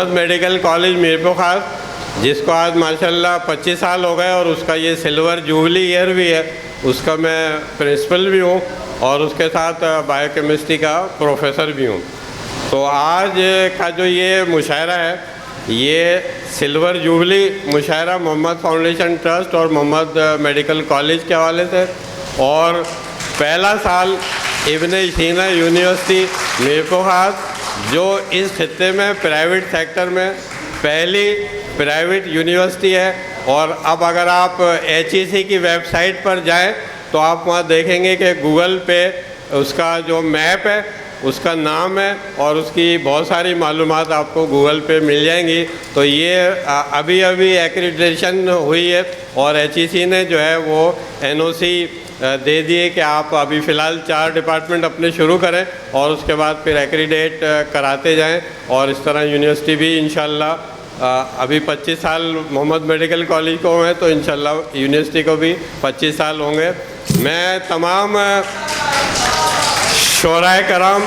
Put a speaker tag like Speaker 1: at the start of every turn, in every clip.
Speaker 1: محمد medical college Mirpur خاص، جس کو آج ماشاءاللہ 25 سال ہو گئے اور اس کا یہ سلور جوبلی ایئر بھی ہے، اس کا میں پرنسپل بھی ہوں اور اس کے ساتھ بایو کیمسٹری کا پروفیسر بھی ہوں۔ تو آج کا جو یہ مشاعرہ ہے، یہ سلور جوبلی مشاعرہ محمد فاؤنڈیشن ٹرسٹ اور محمد میڈیکل کالج کے حوالے سے، اور پہلا سال ابن سینا یونیورسٹی میرپور خاص جو اس خطے میں پرائیویٹ سیکٹر میں پہلی پرائیویٹ یونیورسٹی ہے۔ اور اب اگر آپ HEC کی ویب سائٹ پر جائیں تو آپ وہاں دیکھیں گے کہ گوگل پہ اس کا جو میپ ہے، اس کا نام ہے اور اس کی بہت ساری معلومات آپ کو گوگل پہ مل جائیں گی۔ تو یہ ابھی ایکریڈیشن ہوئی ہے اور HEC نے جو ہے وہ NOC دے دیے کہ آپ ابھی فی الحال 4 ڈپارٹمنٹ اپنے شروع کریں اور اس کے بعد پھر ایکریڈیٹ کراتے جائیں، اور اس طرح یونیورسٹی بھی انشاءاللہ ابھی 25 سال محمد میڈیکل کالج کو ہوئے تو انشاءاللہ یونیورسٹی کو بھی 25 سال ہوں گے۔ میں تمام شعراء کرام،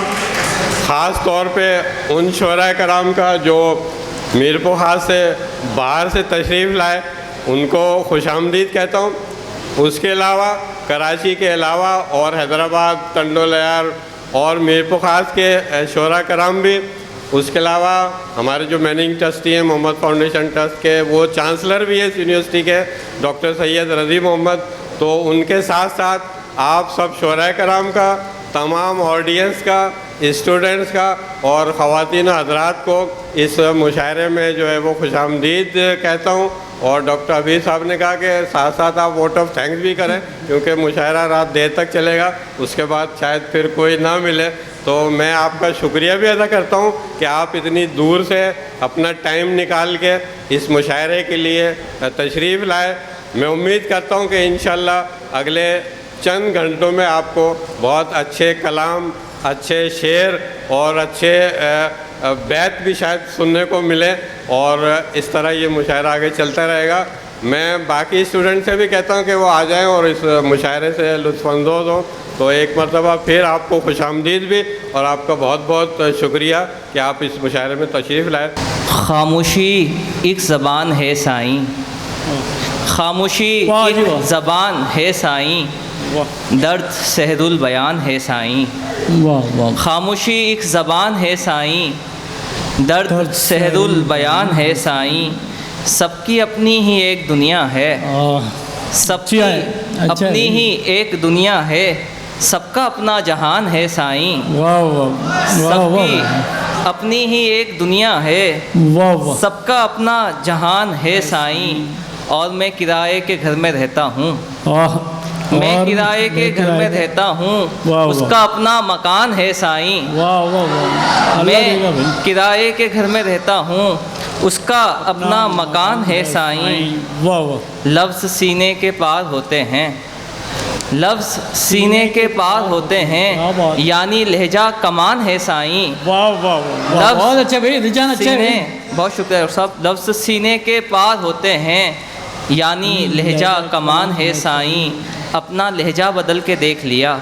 Speaker 1: خاص طور پہ ان شعراء کرام کا جو میرپور خاص سے باہر سے تشریف لائے، ان کو خوش آمدید کہتا ہوں۔ اس کے علاوہ کراچی کے علاوہ اور حیدرآباد، ٹنڈولار اور میرپور خاص کے شعراء کرام بھی، اس کے علاوہ ہمارے جو میننگ ٹرسٹی ہیں محمد فاؤنڈیشن ٹرسٹ کے، وہ چانسلر بھی ہے اس یونیورسٹی کے، ڈاکٹر سید رضی محمد۔ تو ان کے ساتھ ساتھ آپ سب شعراء کرام کا، تمام آڈینس کا، اسٹوڈنٹس کا اور خواتین و حضرات کو اس مشاعرے میں جو ہے وہ خوش آمدید کہتا ہوں۔ اور ڈاکٹر حبیب صاحب نے کہا کہ ساتھ ساتھ آپ ووٹ آف تھینکس بھی کریں، کیونکہ مشاعرہ رات دیر تک چلے گا، اس کے بعد شاید پھر کوئی نہ ملے۔ تو میں آپ کا شکریہ بھی ادا کرتا ہوں کہ آپ اتنی دور سے اپنا ٹائم نکال کے اس مشاعرے کے لیے تشریف لائے۔ میں امید کرتا ہوں کہ انشاءاللہ اگلے چند گھنٹوں میں آپ کو بہت اچھے کلام، اچھے شعر اور اچھے بیت بھی شاید سننے کو ملے، اور اس طرح یہ مشاعرہ آگے چلتا رہے گا۔ میں باقی اسٹوڈنٹ سے بھی کہتا ہوں کہ وہ آ جائیں اور اس مشاعرے سے لطف اندوز ہوں۔ تو ایک مرتبہ پھر آپ کو خوش آمدید بھی، اور آپ کا بہت بہت شکریہ کہ آپ اس مشاعرے میں تشریف لائے۔
Speaker 2: خاموشی ایک زبان ہے سائیں، خاموشی ایک زبان ہے سائیں، درد سہد البیان ہے سائیں۔ خاموشی ایک زبان ہے سائیں، درد سہد البیان ہے سائیں۔ سب کی اپنی ہی ایک دنیا ہے، سب کی اپنی ہی ایک دنیا ہے، سب کا اپنا جہان ہے سائیں۔ سب کی اپنی ہی ایک دنیا ہے، سب کا اپنا جہان ہے سائیں۔ اور میں کرائے کے گھر میں رہتا ہوں، میں کرائے کے گھر میں رہتا ہوں، اس کا اپنا مکان ہے سائیں۔ میں کرائے کے گھر میں رہتا ہوں، اس کا اپنا مکان ہے سائیں۔ لفظ سینے کے پار ہوتے ہیں، لفظ سینے کے پار ہوتے ہیں، یعنی لہجہ کمان ہے سائیں۔
Speaker 3: بہت اچھا بھائی، رجحان اچھا ہے،
Speaker 2: بہت شکریہ صاحب۔ لفظ سینے کے پار ہوتے ہیں، یعنی لہجہ کمان ہے سائیں۔ اپنا لہجہ بدل کے دیکھ لیا،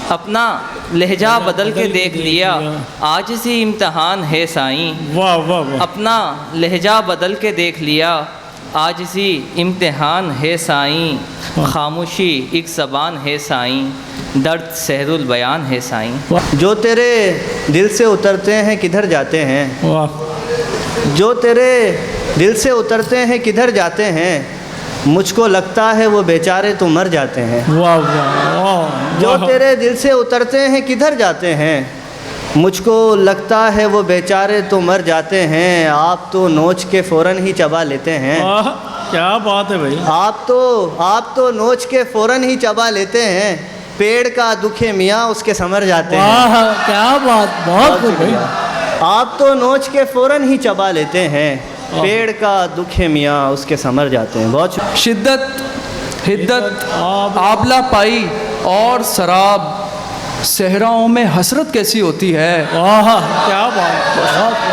Speaker 2: اپنا لہجہ بدل کے دیکھ لیا، عاجزی امتحان ہے سائیں۔ اپنا لہجہ بدل کے دیکھ لیا، عاجزی امتحان ہے سائیں۔ خاموشی ایک زبان ہے سائیں، درد سحر البیان ہے سائیں۔
Speaker 4: جو تیرے دل سے اترتے ہیں کدھر جاتے ہیں، جو تیرے دل سے اترتے ہیں کدھر جاتے ہیں، مجھ کو لگتا ہے وہ بیچارے تو مر جاتے ہیں۔ جو تیرے دل سے اترتے ہیں کدھر جاتے ہیں، مجھ کو لگتا ہے وہ بیچارے تو مر جاتے ہیں۔ آپ تو نوچ کے فوراً ہی چبا لیتے ہیں،
Speaker 3: کیا بات ہے بھائی،
Speaker 4: آپ تو نوچ کے فوراً ہی چبا لیتے ہیں۔ پیڑ کا دکھ میاں اس کے سمر جاتے ہیں۔
Speaker 3: کیا بات، بہت بھائی،
Speaker 4: آپ تو نوچ کے فوراً ہی چبا لیتے ہیں، پیڑ کا دکھ میاں اس کے سمر جاتے ہیں۔ بہت
Speaker 5: شدت، حدت، آبلہ پائی اور سراب، صحراؤں میں حسرت کیسی ہوتی ہے۔
Speaker 3: کیا بات،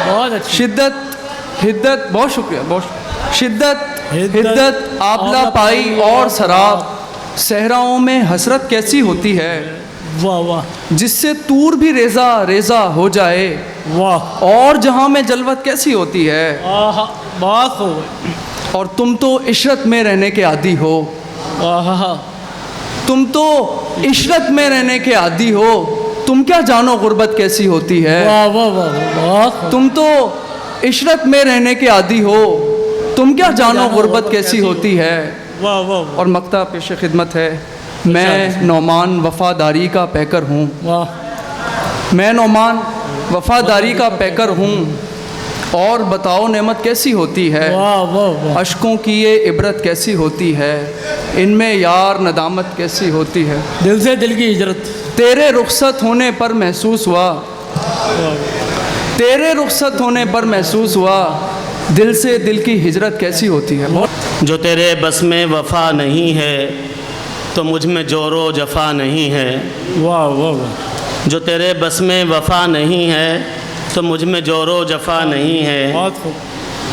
Speaker 3: بہت اچھا۔
Speaker 5: شدت، حدت، بہت شکریہ، بہت شدت، حدت، آبلہ پائی اور سراب، صحراؤں میں حسرت کیسی ہوتی ہے،
Speaker 3: واہ واہ،
Speaker 5: جس سے طور بھی ریزہ ریزہ ہو جائے،
Speaker 3: واہ
Speaker 5: اور جہاں میں جلوت کیسی ہوتی ہے،
Speaker 3: آہا بات ہو گئی،
Speaker 5: اور تم تو عشرت میں رہنے کے عادی ہو،
Speaker 3: آہا
Speaker 5: تم تو عشرت میں رہنے کے عادی ہو، تم کیا جانو غربت کیسی ہوتی ہے،
Speaker 3: واہ واہ واہ بات ہو،
Speaker 5: تم تو عشرت میں رہنے کے عادی ہو، تم کیا جانو غربت کیسی ہوتی ہے۔
Speaker 3: واہ واہ واہ
Speaker 5: اور مقطع پیش خدمت ہے، میں نعمان وفاداری کا پیکر ہوں،
Speaker 3: واہ
Speaker 5: میں نعمان وفاداری کا پیکر ہوں، اور بتاؤ نعمت کیسی ہوتی ہے،
Speaker 3: واہ واہ واہ
Speaker 5: اشکوں کی یہ عبرت کیسی ہوتی ہے، ان میں یار ندامت کیسی ہوتی ہے۔
Speaker 3: دل سے دل کی ہجرت،
Speaker 5: تیرے رخصت ہونے پر محسوس ہوا، تیرے رخصت ہونے پر محسوس ہوا، دل سے دل کی ہجرت کیسی ہوتی ہے۔
Speaker 6: جو تیرے بس میں وفا نہیں ہے تو مجھ میں جور و جفا نہیں ہے،
Speaker 3: واہ واہ واہ
Speaker 6: جو تیرے بس میں وفا نہیں ہے تو مجھ میں جور و جفا نہیں ہے۔
Speaker 3: بات ہو،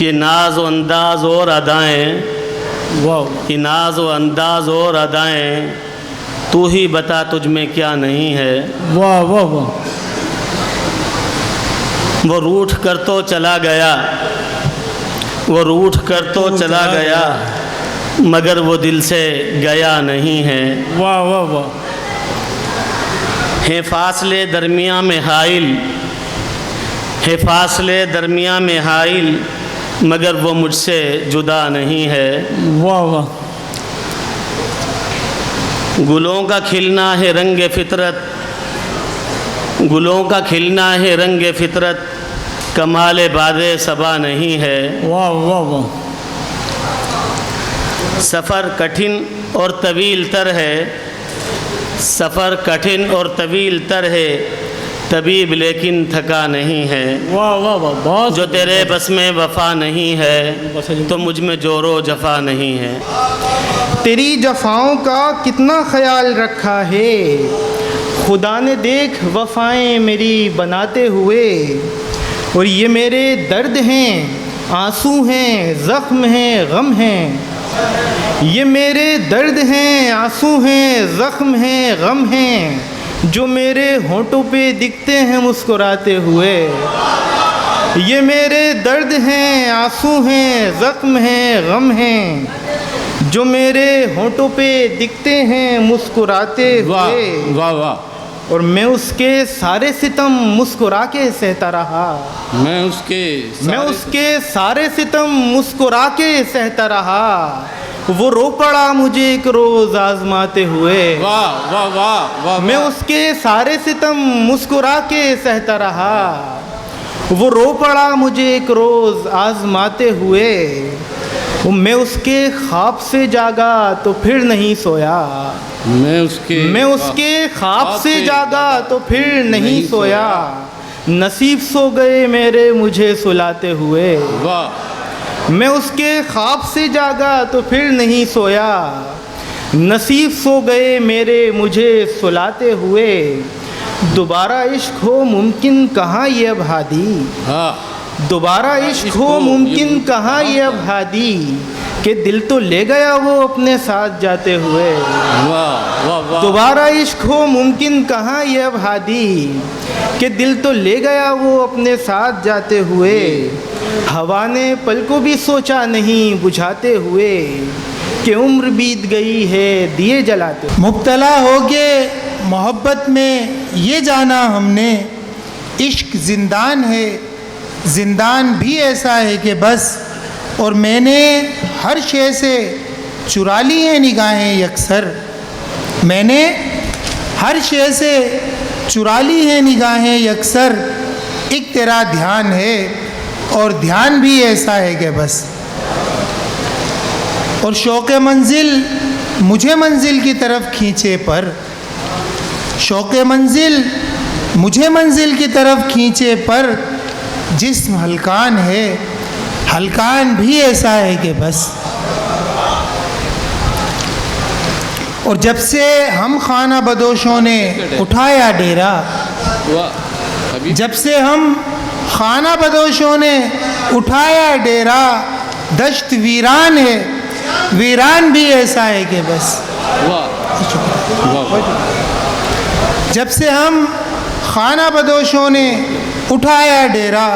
Speaker 6: یہ ناز و انداز اور ادائیں،
Speaker 3: واہ واہ
Speaker 6: یہ ناز و انداز اور ادائیں، تو ہی بتا تجھ میں کیا نہیں ہے۔
Speaker 3: واہ واہ واہ
Speaker 6: وہ روٹھ کر تو چلا گیا، وہ روٹھ کر تو چلا گیا، مگر وہ دل سے گیا نہیں ہے۔
Speaker 3: واہ واہ واہ
Speaker 6: ہے فاصلے درمیاں میں حائل، ہے فاصلے درمیاں میں حائل، مگر وہ مجھ سے جدا نہیں ہے۔
Speaker 3: واہ واہ
Speaker 6: گلوں کا کھلنا ہے رنگ فطرت، گلوں کا کھلنا ہے رنگ فطرت، کمال باد صبا نہیں ہے۔
Speaker 3: واہ واہ واہ
Speaker 6: سفر کٹھن اور طویل تر ہے، سفر کٹھن اور طویل تر ہے، طبیب لیکن تھکا نہیں ہے۔
Speaker 3: واہ واہ واہ بہت
Speaker 6: جو تیرے بس میں وفا نہیں ہے تو مجھ میں جور و جفا نہیں ہے۔
Speaker 7: تیری جفاؤں کا کتنا خیال رکھا ہے، خدا نے دیکھ وفائیں میری بناتے ہوئے، اور یہ میرے درد ہیں، آنسو ہیں، زخم ہیں، غم ہیں، یہ میرے درد ہیں، آنسو ہیں، زخم ہیں، غم ہیں، جو میرے ہونٹوں پہ دکھتے ہیں مسکراتے ہوئے، یہ میرے درد ہیں، آنسو ہیں، زخم ہیں، غم ہیں، جو میرے ہونٹوں پہ دکھتے ہیں مسکراتے ہوئے،
Speaker 3: واہ واہ
Speaker 7: اور میں اس کے سارے ستم مسکرا کے سہتا رہا،
Speaker 3: میں اس کے
Speaker 7: سارے ستم مسکرا کے سہتا رہا، وہ رو پڑا مجھے ایک روز آزماتے ہوئے،
Speaker 3: واہ واہ واہ واہ
Speaker 7: میں اس کے سارے ستم مسکرا کے سہتا رہا، وہ رو پڑا مجھے ایک روز آزماتے ہوئے، میں اس کے خواب سے جاگا تو پھر نہیں سویا، میں اس کے خواب سے جاگا تو پھر نہیں سویا، نصیب سو گئے میرے مجھے سلاتے ہوئے، میں اس کے خواب سے جاگا تو پھر نہیں سویا، نصیب سو گئے میرے مجھے سلاتے ہوئے، دوبارہ عشق ہو ممکن کہاں یہ اب ہادی، دوبارہ عشق ہو ممکن کہاں یہ اب ہادی، کہ دل تو لے گیا وہ اپنے ساتھ جاتے ہوئے، دوبارہ عشق ہو ممکن کہاں یہ اب ہادی، کہ دل تو لے گیا وہ اپنے ساتھ جاتے ہوئے، ہوا نے پل کو بھی سوچا نہیں بجھاتے ہوئے، کہ عمر بیت گئی ہے دیے جلاتے ہوئے۔
Speaker 8: مبتلا ہو گئے محبت میں یہ جانا ہم نے، عشق زندان ہے، زندان بھی ایسا ہے کہ بس، اور میں نے ہر شے سے چرا لی ہیں نگاہیں یکسر، میں نے ہر شے سے چرا لی ہیں نگاہیں یکسر، ایک تیرا دھیان ہے اور دھیان بھی ایسا ہے کہ بس، اور شوق منزل مجھے منزل کی طرف کھینچے پر، شوق منزل مجھے منزل کی طرف کھینچے پر، جسم ہلکان ہے ہلکان بھی ایسا ہے کہ بس، اور جب سے ہم خانہ بدوشوں نے اٹھایا ڈیرا، جب سے ہم خانہ بدوشوں نے اٹھایا ڈیرا، دشت ویران ہے ویران بھی ایسا ہے کہ بس، جب سے ہم خانہ بدوشوں نے اٹھایا ڈیرا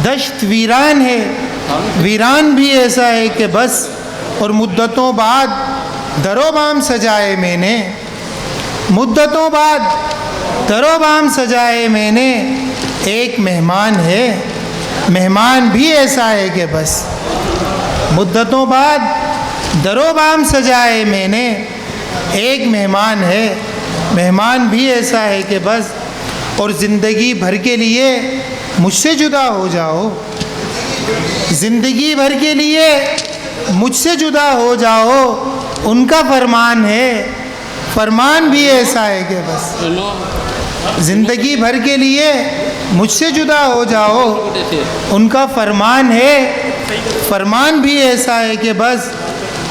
Speaker 8: دشت ویران ہے، ویران بھی ایسا ہے کہ بس، اور مدتوں بعد در و بام سجائے میں نے، مدتوں بعد در و بام سجائے میں نے، ایک مہمان ہے، مہمان بھی ایسا ہے کہ بس، مدتوں بعد در و بام سجائے میں نے، ایک مہمان ہے، مہمان بھی ایسا ہے کہ بس، اور زندگی بھر کے لیے مجھ سے جدا ہو جاؤ، زندگی بھر کے لیے مجھ سے جدا ہو جاؤ، ان کا فرمان ہے، فرمان بھی ایسا ہے کہ بس، زندگی بھر کے لیے مجھ سے جدا ہو جاؤ، ان کا فرمان ہے، فرمان بھی ایسا ہے کہ بس،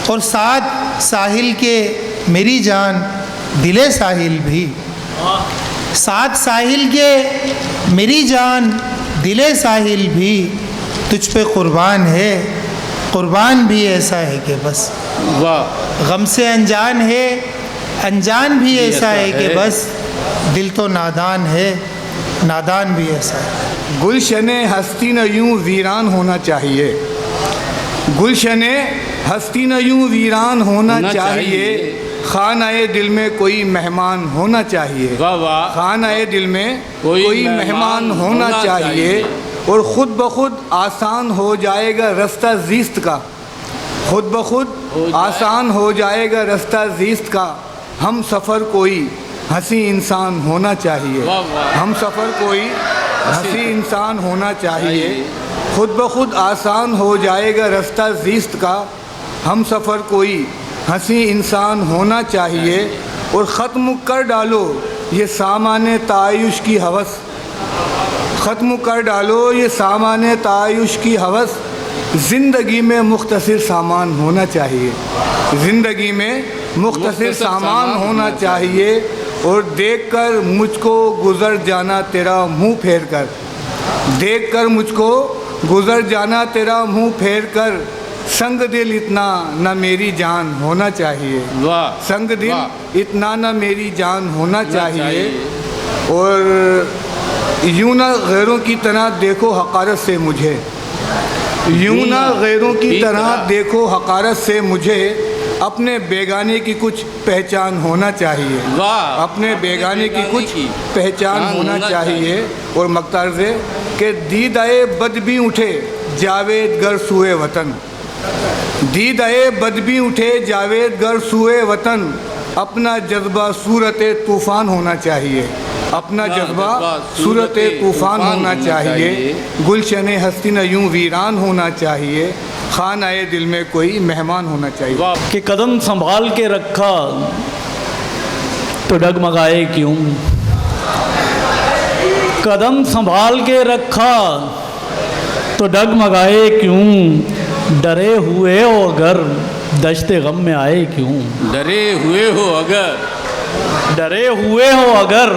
Speaker 8: اور ساتھ ساحل کے میری جان دل ساحل بھی، ساتھ ساحل کے میری جان دل ساحل بھی، تجھ پہ قربان ہے، قربان بھی ایسا ہے کہ بس، غم سے انجان ہے، انجان بھی ایسا ہے کہ بس، دل تو نادان ہے، نادان بھی ایسا ہے۔
Speaker 9: گلشن ہستی نہ یوں ویران ہونا چاہیے، گلشن ہستی نہ یوں ویران ہونا چاہیے، خانہ دل میں کوئی مہمان ہونا چاہیے، خانہ دل میں کوئی مہمان ہونا چاہیے، اور خود بخود آسان ہو جائے گا رستہ زیست کا، خود بخود آسان ہو جائے گا رستہ زیست کا، ہم سفر کوئی ہنسی انسان ہونا چاہیے، ہم سفر کوئی ہنسی انسان ہونا چاہیے، خود بخود آسان ہو جائے گا رستہ زیست کا، ہم سفر کوئی ہنسی انسان ہونا چاہیے، اور ختم کر ڈالو یہ سامان تعایش کی ہوس، ختم کر ڈالو یہ سامان تعایش کی ہوس، زندگی میں مختصر سامان ہونا چاہیے، زندگی میں مختصر سامان ہونا چاہیے، اور دیکھ کر مجھ کو گزر جانا تیرا منہ پھیر کر، دیکھ کر مجھ کو گزر جانا تیرا منہ پھیر کر، سنگ دل اتنا نہ میری جان ہونا چاہیے، سنگ دل اتنا نہ میری جان ہونا چاہیے، اور یوں نہ غیروں کی طرح دیکھو حقارت سے مجھے، یوں نہ غیروں کی طرح دیکھو حقارت سے مجھے، اپنے بیگانے کی کچھ پہچان ہونا چاہیے، اپنے بیگانے کی کچھ پہچان ہونا چاہیے، اور مقترض ہے کہ دیدائے بد بھی اٹھے جاوید گر سوئے وطن، دیدائے بد بھی اٹھے جاوید گر سوئے وطن، اپنا جذبہ صورت طوفان ہونا چاہیے، اپنا جذبہ صورت طوفان ہونا چاہیے، گلشن ہستی نہ یوں ویران ہونا چاہیے، خانہ دل میں کوئی مہمان ہونا چاہیے۔
Speaker 10: کہ قدم سنبھال کے رکھا تو ڈگمگائے کیوں، قدم سنبھال کے رکھا تو ڈگمگائے کیوں، ڈرے ہوئے ہو اگر دشت غم میں آئے کیوں،
Speaker 3: ڈرے ہوئے ہو اگر،
Speaker 10: ڈرے ہوئے ہو اگر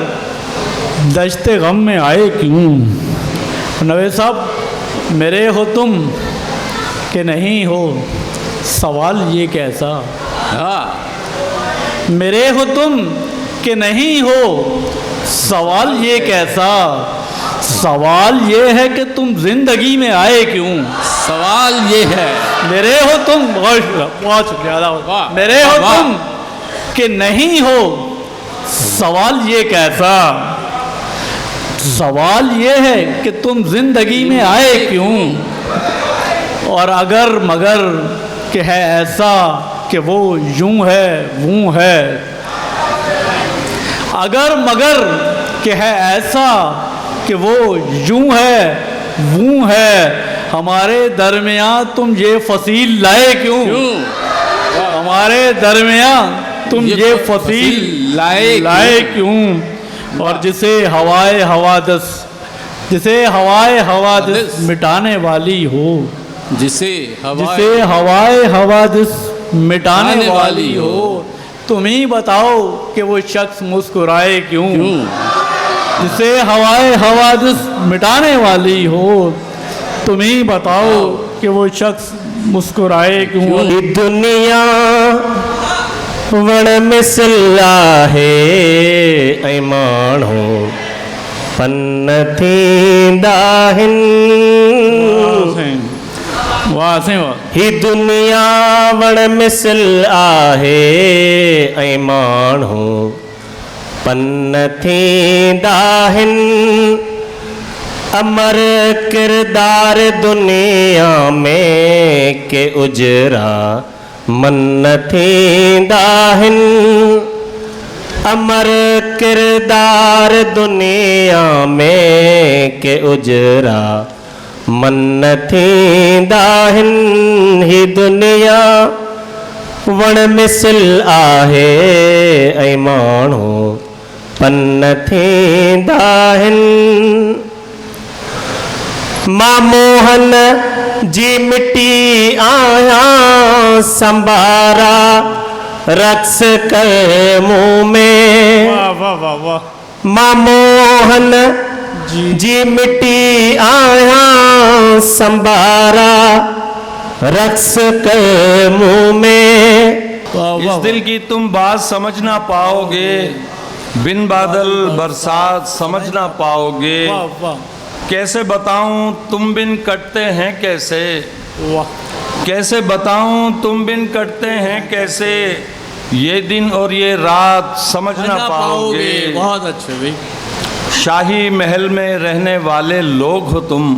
Speaker 10: دشت غم میں آئے کیوں، نوید صاحب میرے ہو تم کہ نہیں ہو، سوال یہ کیسا، میرے ہو تم کہ نہیں ہو، سوال یہ کیسا، سوال یہ ہے کہ تم زندگی میں آئے کیوں،
Speaker 3: سوال یہ ہے،
Speaker 10: میرے ہو تم، بہت شکریہ، میرے ہو تم کہ نہیں ہو، سوال یہ کیسا، سوال یہ ہے کہ تم زندگی میں آئے کیوں، اور اگر مگر کہ ہے ایسا کہ وہ یوں ہے وہ ہے، اگر مگر کہ ہے ایسا کہ وہ یوں ہے وہ ہے، ہمارے درمیان تم یہ فصیل لائے کیوں، ہمارے درمیان تم یہ فصیل لائے کیوں، اور جسے ہوائے حوادث، جسے ہوائے حوادث مٹانے والی ہو،
Speaker 3: جسے
Speaker 10: ہوائے حوادث مٹانے والی ہو، تم ہی بتاؤ کہ وہ شخص مسکرائے کیوں، جسے ہوائے حوادث مٹانے والی ہو، تم ہی بتاؤ کہ وہ شخص مسکرائے کیوں،
Speaker 6: دنیا وڑ مسلح ہے ایمان ہو، پن تھی داہن ہی دنیا وڑ مثل آہے ایمان ہو پن تھی داہن امر کردار دنیا میں کہ اجرا من تھی داہن امر کردار دنیا میں کہ اجرا من تھی داہن ہی دنیا وڑ مثل آہے ایمانو پن تھی داہن ماں موہن جی مٹی آیا سنبارا رقص کر منہ میں ماں موہن جی مٹی آیا سنبارا رقص کر منہ میں
Speaker 5: اس دل کی تم بات سمجھ نہ پاؤ گے بن بادل برسات سمجھ نہ پاؤ گے کیسے بتاؤں تم بن کٹتے ہیں کیسے کیسے بتاؤں تم بن کٹتے ہیں کیسے یہ دن اور یہ رات سمجھ نہ پاؤ گے
Speaker 10: بہت اچھے بھائی
Speaker 5: شاہی محل میں رہنے والے لوگ ہو تم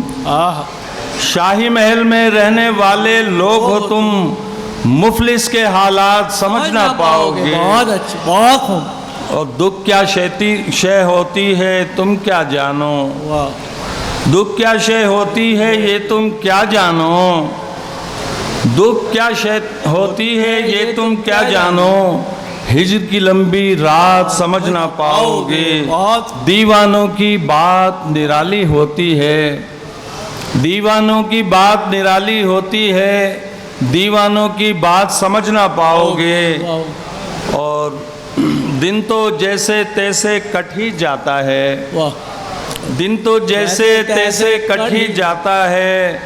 Speaker 5: شاہی محل میں رہنے والے لوگ ہو تم مفلس کے حالات سمجھ نہ پاؤ گے
Speaker 10: بہت اچھے بہت خوب
Speaker 5: اور دکھ کیا شے ہوتی ہے تم کیا جانو دکھ کیا شے ہوتی ہے یہ تم کیا جانو دکھ کیا شے ہوتی ہے یہ تم کیا جانو ہجر کی لمبی رات سمجھ نہ پاؤ گے دیوانوں کی بات نرالی ہوتی ہے دیوانوں کی بات نرالی ہوتی ہے دیوانوں کی بات سمجھ نہ پاؤ گے اور دن تو جیسے تیسے کٹ ہی جاتا ہے دن تو جیسے تیسے کٹ ہی جاتا ہے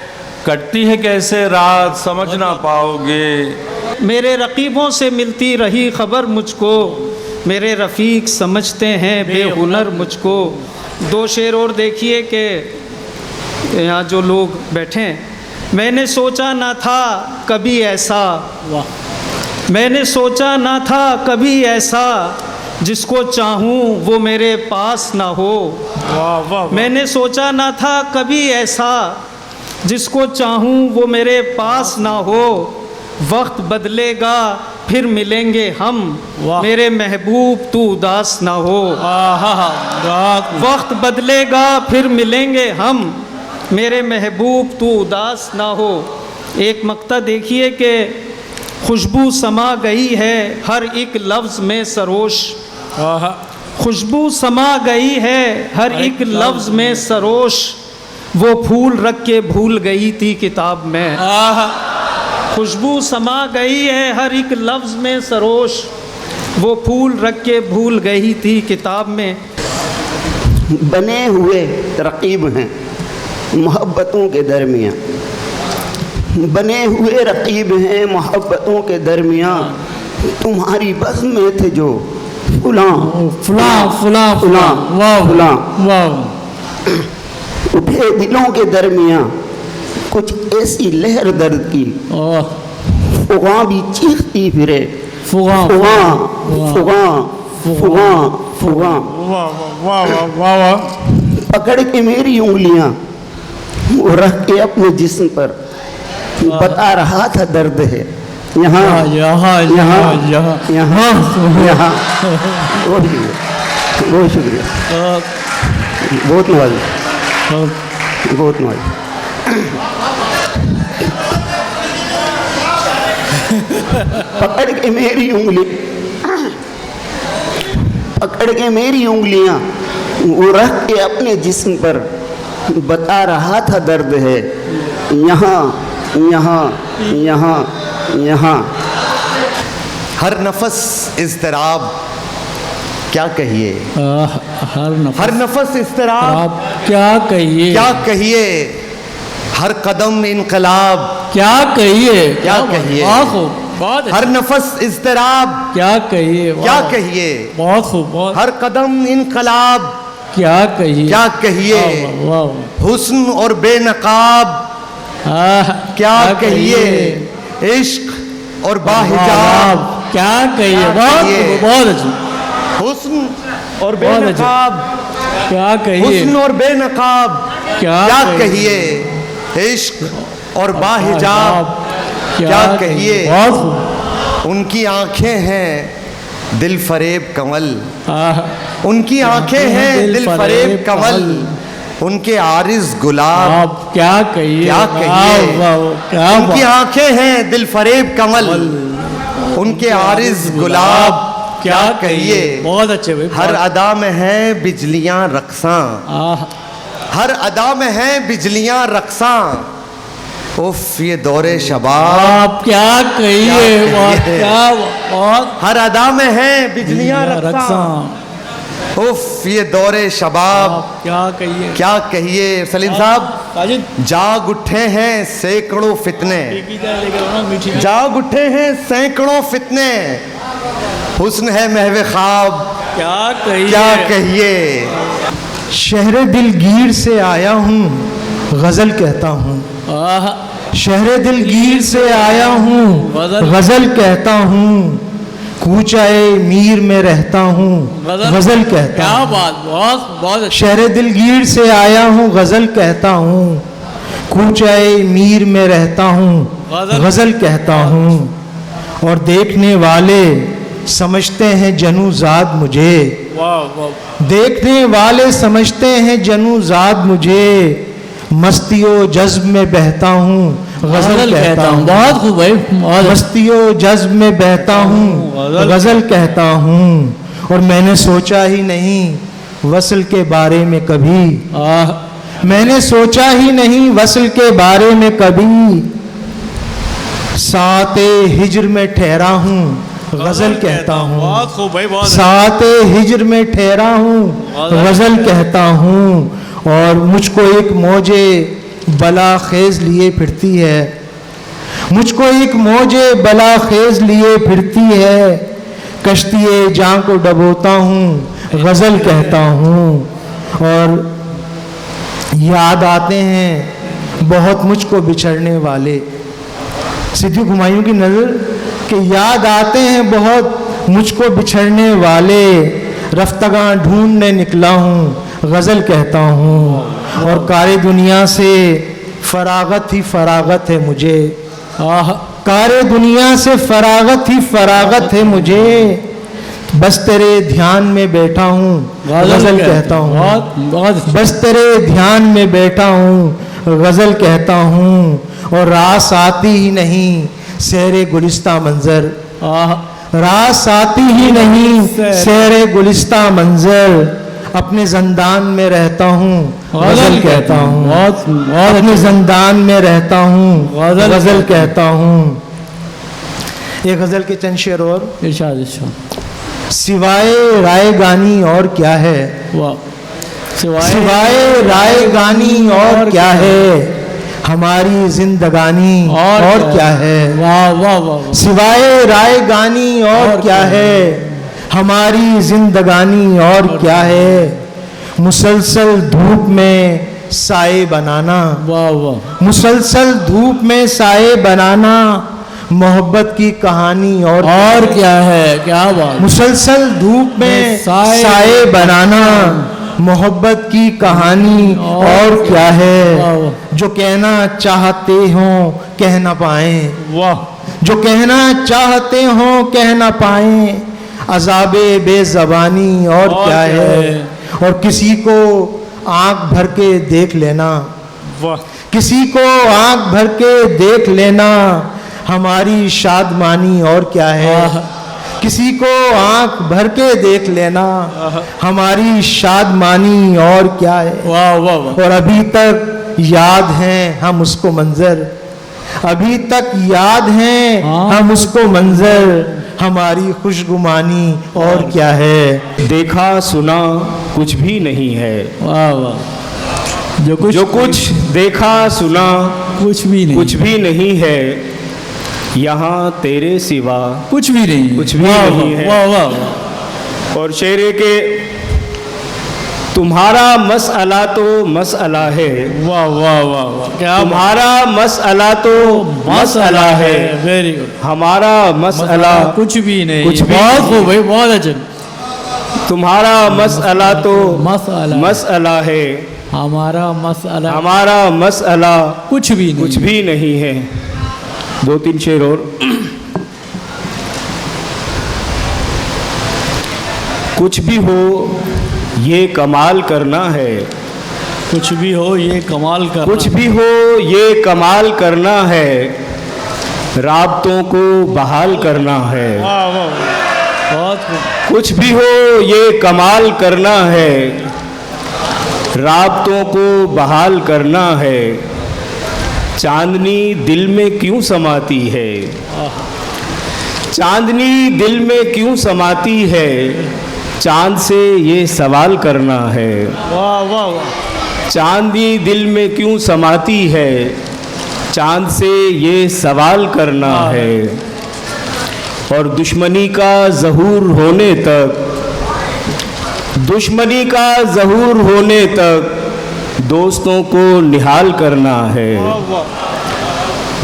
Speaker 5: کٹتی ہے کیسے رات سمجھ نہ پاؤ گے
Speaker 7: میرے رقیبوں سے ملتی رہی خبر مجھ کو میرے رفیق سمجھتے ہیں بے ہنر مجھ کو دو شعر اور دیکھیے کہ یہاں جو لوگ بیٹھے ہیں میں نے سوچا نہ تھا کبھی ایسا میں نے سوچا نہ تھا کبھی ایسا جس کو چاہوں وہ میرے پاس نہ ہو میں نے سوچا نہ تھا کبھی ایسا جس کو چاہوں وہ میرے پاس نہ ہو وقت بدلے گا پھر ملیں گے ہم میرے محبوب تو اداس نہ ہو وقت بدلے گا پھر ملیں گے ہم میرے محبوب تو اداس نہ ہو ایک مقطع دیکھیے کہ خوشبو سما گئی ہے ہر ایک لفظ میں سروش خوشبو سما گئی ہے ہر ایک لفظ میں سروش وہ پھول رکھ کے بھول گئی تھی کتاب میں خوشبو سما گئی ہے ہر ایک لفظ میں سروش وہ پھول رکھ کے بھول گئی تھی کتاب میں
Speaker 11: بنے ہوئے رقیب ہیں محبتوں کے درمیان بنے ہوئے رقیب ہیں محبتوں کے درمیان تمہاری بزم میں تھے جو فلاں فلاں فلاں فلاں فلاں اٹھے دلوں کے درمیان کچھ ایسی لہر درد کی فغاں بھی چیختی پھرے فغاں فغاں فغاں فغاں پکڑ کے میری انگلیاں وہ رکھ کے اپنے جسم پر بتا رہا تھا درد ہے یہاں یہاں یہاں یہاں یہاں یہاں بہت شکریہ بہت نوازی بہت نوازی پکڑ کے میری انگلی پکڑ کے میری انگلیاں وہ رکھ کے اپنے جسم پر بتا رہا تھا درد ہے یہاں یہاں یہاں یہاں
Speaker 12: ہر نفس اضطراب کیا کہیے ہر نفس اضطراب
Speaker 10: کیا کہیے
Speaker 12: کیا کہیے ہر قدم انقلاب
Speaker 10: کیا کہیے
Speaker 12: کیا کہیے ہر نفس اضطراب
Speaker 10: کیا کہیے
Speaker 12: کیا کہیے
Speaker 10: بہت خوب
Speaker 12: ہر قدم انقلاب
Speaker 10: کیا کہیے
Speaker 12: کیا کہیے حسن اور بے نقاب کیا کہیے عشق اور باحجاب
Speaker 10: کیا کہیے بہت اچھی
Speaker 12: حسن اور بے نقاب
Speaker 10: کیا کہیے
Speaker 12: حسن اور بے نقاب کیا کہیے عشق اور باحجاب کیا کہیے ان کی آنکھیں ہیں دل فریب کنول ان کی آنکھیں ہیں دل فریب کنول ان کے عارض گلاب
Speaker 10: کیا کہیے
Speaker 12: ان کی آنکھیں ہیں دل فریب کنول ان کے عارض گلاب کیا کہیے
Speaker 10: بہت اچھے
Speaker 12: ہر ادا میں ہیں بجلیاں رقصاں ہر ادا میں ہیں بجلیاں رقصاں اف یہ دور شباب
Speaker 10: کیا کہیے
Speaker 12: ہر ادا میں ہیں بجلیاں رقصاں اف یہ دور شباب کیا کہیے سلیم صاحب جاگ اٹھے ہیں سینکڑوں فتنے جاگ اٹھے ہیں سینکڑوں فتنے حسن ہے محو خواب کیا کہیے
Speaker 8: شہر دلگیر سے آیا ہوں غزل کہتا ہوں شہر دلگیر سے آیا ہوں غزل کہتا ہوں کوچائے میر میں رہتا ہوں غزل کہتا ہوں شہر دلگیر سے آیا ہوں غزل کہتا ہوں کوچائے میر میں رہتا ہوں غزل کہتا ہوں اور دیکھنے والے سمجھتے ہیں جنو زاد مجھے دیکھنے والے سمجھتے ہیں جنو زاد مجھے مستی و جذب میں بہتا ہوں غزل کہتا ہوں
Speaker 10: بہت خوب ہے
Speaker 8: مستی و جذب میں بہتا ہوں غزل کہتا ہوں اور میں نے سوچا ہی نہیں وصل کے بارے میں کبھی میں نے سوچا ہی نہیں وصل کے بارے میں کبھی ساعت ہجر میں ٹھہرا ہوں غزل کہتا ہوں ساعت ہجر میں ٹھہرا ہوں غزل کہتا ہوں اور مجھ کو ایک موجے بلا خیز لیے پھرتی ہے مجھ کو ایک موجے بلا خیز لیے پھرتی ہے کشتی جاں کو ڈبوتا ہوں غزل کہتا ہوں اور یاد آتے ہیں بہت مجھ کو بچھڑنے والے صدیق ہمایوں کی نظر کہ یاد آتے ہیں بہت مجھ کو بچھڑنے والے رفتگاں ڈھونڈنے نکلا ہوں غزل کہتا ہوں اور کار دنیا سے فراغت ہی فراغت ہے مجھے کار دنیا سے فراغت ہی فراغت ہے مجھے بس تیرے دھیان میں بیٹھا ہوں غزل کہتا ہوں بس تیرے دھیان میں بیٹھا ہوں غزل کہتا ہوں اور راس آتی ہی نہیں سیر گلستہ منظر راس آتی ہی نہیں سیر گلستہ منظر اپنے زندان میں رہتا ہوں غزل کہتا ہوں اپنے زندان میں رہتا ہوں غزل کہتا ہوں ایک غزل کے چند شعر اور سوائے رائے گانی اور کیا ہے سوائے رائے گانی اور کیا ہے ہماری زندگانی اور کیا ہے سوائے رائے گانی اور کیا ہے ہماری زندگانی اور کیا ہے مسلسل دھوپ میں سائے بنانا مسلسل دھوپ میں سائے بنانا محبت کی کہانی اور کیا ہے کیا بات مسلسل دھوپ میں سائے بنانا محبت کی کہانی اور کیا ہے جو کہنا چاہتے ہوں کہہ نہ پائیں جو کہنا چاہتے ہوں کہہ نہ پائیں عذاب بے زبانی اور کیا ہے اور کسی کو آنکھ بھر کے دیکھ لینا کسی کو آنکھ بھر کے دیکھ لینا ہماری شادمانی اور کیا ہے کسی کو آنکھ بھر کے دیکھ لینا ہماری شادمانی اور کیا ہے اور ابھی تک یاد ہیں ہم اس کو منظر ابھی تک یاد ہیں ہم اس کو منظر ہماری خوشگمانی اور کیا ہے
Speaker 6: دیکھا سنا کچھ بھی نہیں ہے جو کچھ دیکھا سنا کچھ بھی نہیں ہے یہاں تیرے سوا
Speaker 10: کچھ بھی نہیں
Speaker 6: ہے اور شعر کے تمہارا مسئلہ تو مسئلہ ہے،
Speaker 10: واہ واہ واہ واہ، کیا
Speaker 6: تمہارا مسئلہ تو مسئلہ ہے،
Speaker 10: ویری گڈ،
Speaker 6: ہمارا مسئلہ
Speaker 10: کچھ بھی نہیں،
Speaker 6: کچھ بھی
Speaker 10: بہت خوب بھائی، بہت اچھا،
Speaker 6: تمہارا مسئلہ تو
Speaker 10: مسئلہ
Speaker 6: مسئلہ ہے،
Speaker 10: ہمارا مسئلہ
Speaker 6: ہمارا مسئلہ
Speaker 10: کچھ بھی نہیں،
Speaker 6: کچھ بھی نہیں ہے۔ دو تین شعر اور۔ کچھ بھی ہو یہ کمال کرنا ہے،
Speaker 10: کچھ بھی ہو یہ کمال کرنا،
Speaker 6: کچھ بھی ہو یہ کمال کرنا ہے، رابطوں کو بحال کرنا ہے،
Speaker 10: واہ واہ، بہت خوب،
Speaker 6: کچھ بھی ہو یہ کمال کرنا ہے، رابطوں کو بحال کرنا ہے، چاندنی دل میں کیوں سماتی ہے، چاندنی دل میں کیوں سماتی ہے، چاند سے یہ سوال کرنا ہے،
Speaker 10: واہ واہ واہ،
Speaker 6: چاندنی دل میں کیوں سماتی ہے، چاند سے یہ سوال کرنا ہے، اور دشمنی کا ظہور ہونے تک، دشمنی کا ظہور ہونے تک دوستوں کو نہال کرنا ہے،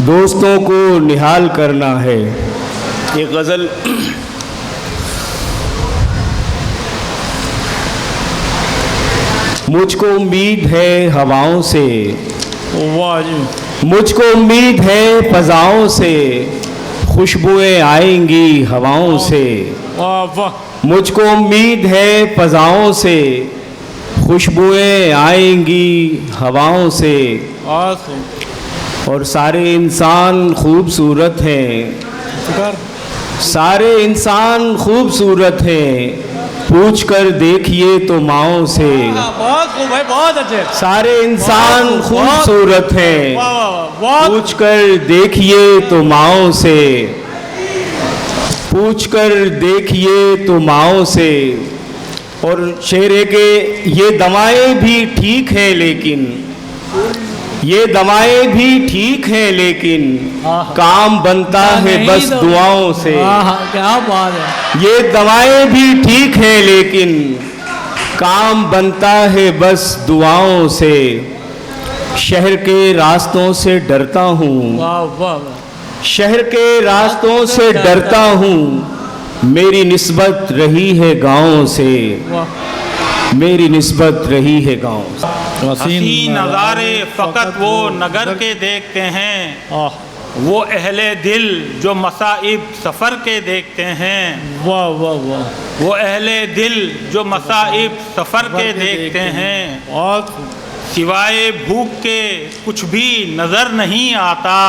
Speaker 6: دوستوں کو نہال کرنا ہے۔ ایک غزل، مجھ کو امید ہے ہواؤں سے،
Speaker 10: واہ جی،
Speaker 6: مجھ کو امید ہے فضاؤں سے، خوشبوئیں آئیں گی ہواؤں سے،
Speaker 10: واہ واہ،
Speaker 6: مجھ کو امید ہے فضاؤں سے، خوشبوئیں آئیں گی ہواؤں سے،
Speaker 10: بہت خوب،
Speaker 6: اور سارے انسان خوبصورت ہیں، سارے انسان خوبصورت ہیں، پوچھ کر دیکھیے تو ماؤں سے،
Speaker 10: بہت خوب بھائی، بہت اچھے،
Speaker 6: سارے انسان خوبصورت ہیں،
Speaker 10: واہ واہ واہ،
Speaker 6: پوچھ کر دیکھیے تو ماؤں سے، پوچھ کر دیکھیے تو ماؤں سے۔ اور شعر ہے کہ یہ دوائیں بھی ٹھیک ہیں لیکن، یہ دوائیں بھی ٹھیک ہیں لیکن کام بنتا ہے بس دعاؤں سے،
Speaker 10: کیا بات ہے،
Speaker 6: یہ دوائیں بھی ٹھیک ہیں لیکن کام بنتا ہے بس دعاؤں سے، شہر کے راستوں سے ڈرتا ہوں،
Speaker 10: واہ واہ،
Speaker 6: شہر کے راستوں سے ڈرتا ہوں، میری نسبت رہی ہے گاؤں سے، میری نسبت رہی ہے گاؤں سے۔
Speaker 13: حسین نظارے فقط وہ نگر کے دیکھتے ہیں، وہ اہل دل جو مصائب سفر کے دیکھتے ہیں،
Speaker 10: واہ واہ واہ،
Speaker 13: وہ اہل دل جو مصائب سفر کے دیکھتے ہیں، سوائے بھوک کے کچھ بھی نظر نہیں آتا،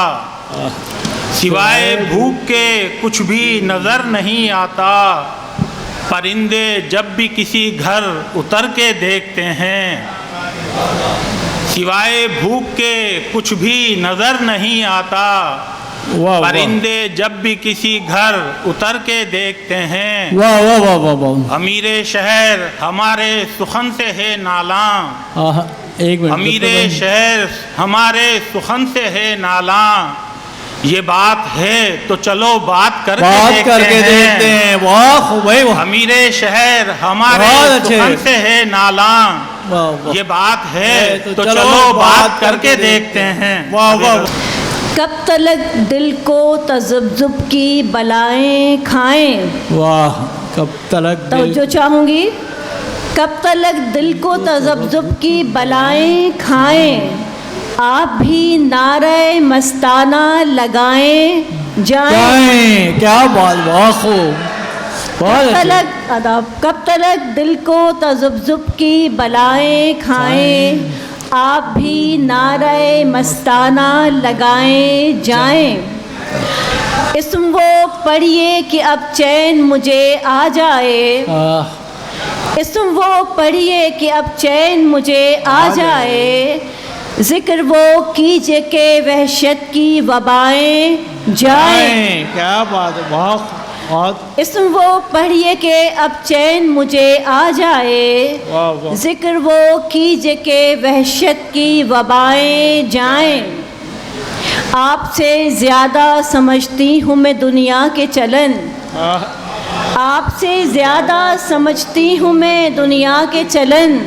Speaker 13: سوائے بھوک کے کچھ بھی نظر نہیں آتا، پرندے جب بھی کسی گھر اتر کے دیکھتے ہیں، سوائے بھوک کے کچھ بھی نظر نہیں آتا، پرندے جب بھی کسی گھر اتر کے دیکھتے ہیں،
Speaker 10: واہ واہ واہ واہ واہ،
Speaker 13: امیر شہر ہمارے سخن سے ہے نالاں،
Speaker 10: ایک منٹ،
Speaker 13: امیر شہر ہمارے سخن سے ہے نالاں، یہ بات ہے تو چلو بات کر کے دیکھتے ہیں،
Speaker 10: واہ خوب بھائی،
Speaker 13: امیر شہر ہمارے سخن سے ہے نالاں، یہ بات ہے تو چلو بات کر کے دیکھتے ہیں۔
Speaker 14: کب تلک دل کو تذبذب کی بلائیں کھائیں،
Speaker 10: واہ، کب تلک
Speaker 14: توجہ چاہوں گی، کب تلک دل کو تذبذب کی بلائیں کھائیں، آپ بھی نعرہ مستانہ لگائیں جائیں،
Speaker 10: کیا بات، بہت خوب،
Speaker 14: کب تلک ادب، کب تلک دل کو تذبذب کی بلائیں کھائیں، آپ بھی نعرہ مستانہ لگائیں جائیں، اسم وہ پڑھیے کہ اب چین مجھے آ جائے، اسم وہ پڑھیے کہ اب چین مجھے آ جائے، ذکر وہ کیجئے کہ وحشت کی وبائیں جائیں،
Speaker 10: کیا بات ہے، بہت،
Speaker 14: اسم وہ پڑھیے کہ اب چین مجھے آ جائے، ذکر وہ کیجئے کہ وحشت کی وبائیں جائیں، آپ سے زیادہ سمجھتی ہوں میں دنیا کے چلن، آپ سے زیادہ سمجھتی ہوں میں دنیا کے چلن،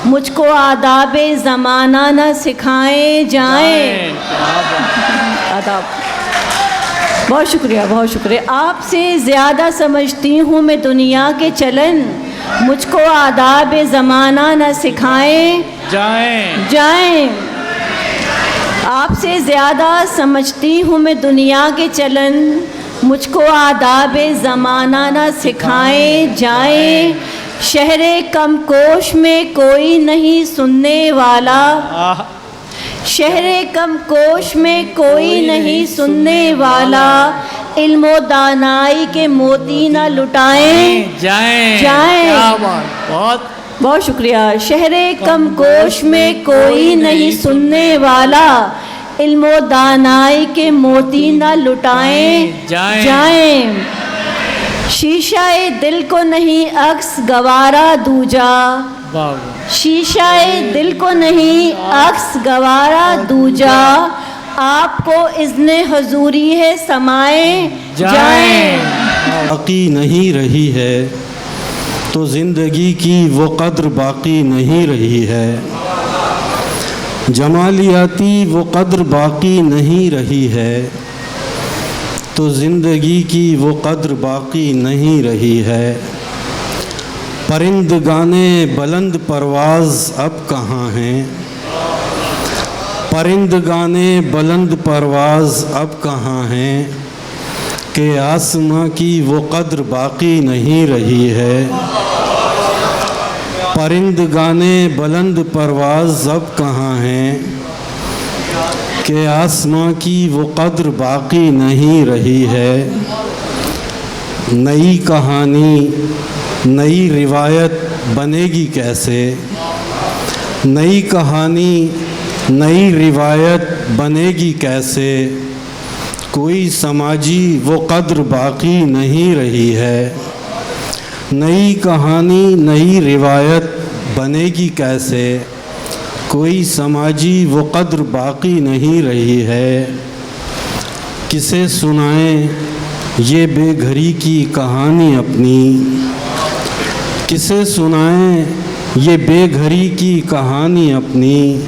Speaker 14: مجھ کو آداب زمانہ نہ سکھائے جائیں. آداب. بہت شکریہ بہت شکریہ. آپ سے زیادہ سمجھتی ہوں میں دنیا کے چلن, مجھ کو آداب زمانہ نہ سکھائیں جائیں. آپ سے زیادہ سمجھتی ہوں میں دنیا کے چلن, مجھ کو آداب زمانہ نہ سکھائے جائیں. شہر کم کوش میں کوئی نہیں سننے والا, شہر کم کوش میں کوئی نہیں سننے والا, علم و دانائی کے موتی نہ لٹائیں جائیں. بہت شکریہ. شہر کم کوش میں کوئی نہیں سننے والا, علم و دانائی کے موتی نہ لٹائیں جائیں. شیشہ دل کو نہیں عکس گوارا دوجا, شیشہ دل کو نہیں عکس گوارا دوجا, آپ کو اذن حضوری ہے سمائے جائیں.
Speaker 15: باقی نہیں رہی ہے تو زندگی کی وہ قدر باقی نہیں رہی ہے, جمالیاتی وہ قدر باقی نہیں رہی ہے, تو زندگی کی وہ قدر باقی نہیں رہی ہے. پرندگانے بلند پرواز اب کہاں ہیں, پرندگانے بلند پرواز اب کہاں ہیں, کہ آسماں کی وہ قدر باقی نہیں رہی ہے. پرندگانے بلند پرواز اب کہاں ہیں, کہ آسماں کی وہ قدر باقی نہیں رہی ہے. نئی کہانی نئی روایت بنے گی کیسے, نئی کہانی نئی روایت بنے گی کیسے, کوئی سماجی وہ قدر باقی نہیں رہی ہے. نئی کہانی نئی روایت بنے گی کیسے, کوئی سماجی وہ قدر باقی نہیں رہی ہے. کسے سنائیں یہ بے گھری کی کہانی اپنی, کسے سنائیں یہ بے گھری کی کہانی اپنی,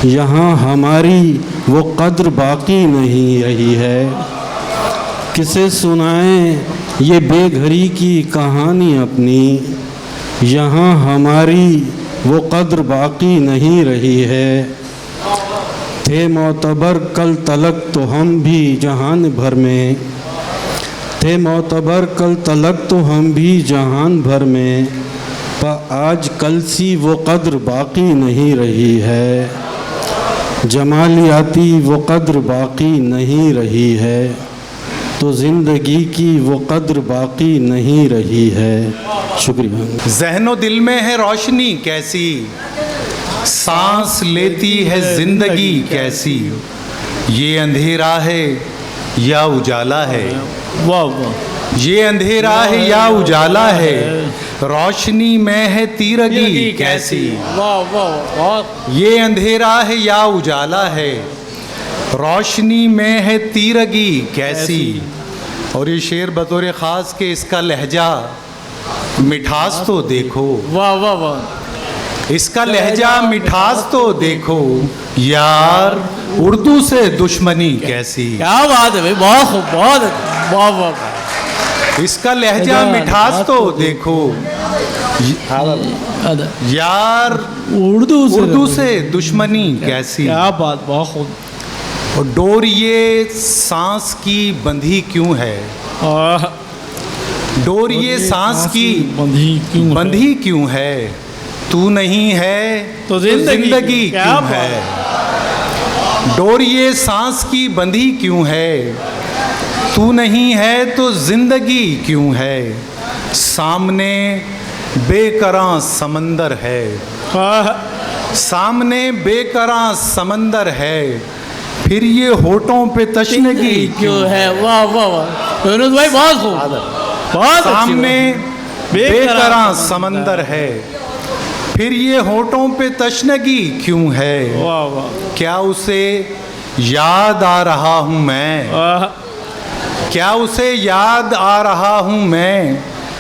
Speaker 15: یہاں ہماری وہ قدر باقی نہیں رہی ہے. کسے سنائیں یہ بے گھری کی کہانی اپنی, یہاں ہماری وہ قدر باقی نہیں رہی ہے. تھے معتبر کل تلک تو ہم بھی جہان بھر میں, تھے معتبر کل تلک تو ہم بھی جہان بھر میں, پر آج کل سی وہ قدر باقی نہیں رہی ہے. جمالیاتی وہ قدر باقی نہیں رہی ہے, تو زندگی کی وہ قدر باقی نہیں رہی ہے. شکریہ.
Speaker 16: ذہن و دل میں ہے روشنی کیسی, سانس لیتی ہے زندگی کیسی, یہ اندھیرا ہے یا اجالا ہے, یہ اندھیرا ہے یا اجالا ہے, روشنی میں ہے تیرگی کیسی, یہ اندھیرا ہے یا اجالا ہے, روشنی میں ہے تیرگی کیسی. اور یہ شعر بطور خاص کہ اس کا لہجہ مٹھاس تو دیکھو, اس کا لہجہ مٹھاس تو دیکھو, یار اردو سے دشمنی کیسی.
Speaker 10: کیا بات ہے بھائی, بہت خوب, بہت.
Speaker 16: اس کا لہجہ مٹھاس تو دیکھو, یار اردو سے دشمنی کیسی.
Speaker 10: کیا بات, بہت خوب.
Speaker 16: اور ڈور یہ سانس کی بندھی کیوں ہے, ڈور یہ سانس کی بندھی کیوں ہے, تو نہیں ہے تو زندگی کیوں ہے. ڈور یہ سانس کی بندھی کیوں ہے, تو نہیں ہے تو زندگی کیوں ہے. سامنے بے کراں سمندر ہے, سامنے بے کراں سمندر ہے, پھر یہ ہونٹوں پہ تشنگی کیوں ہے.
Speaker 10: واہ واہ واہ یونس بھائی, بہت خوب, بہت.
Speaker 16: سامنے بے کراں سمندر ہے, پھر یہ ہونٹوں پہ تشنگی کیوں ہے. کیا اسے یاد آ رہا ہوں میں, کیا اسے یاد آ رہا ہوں میں,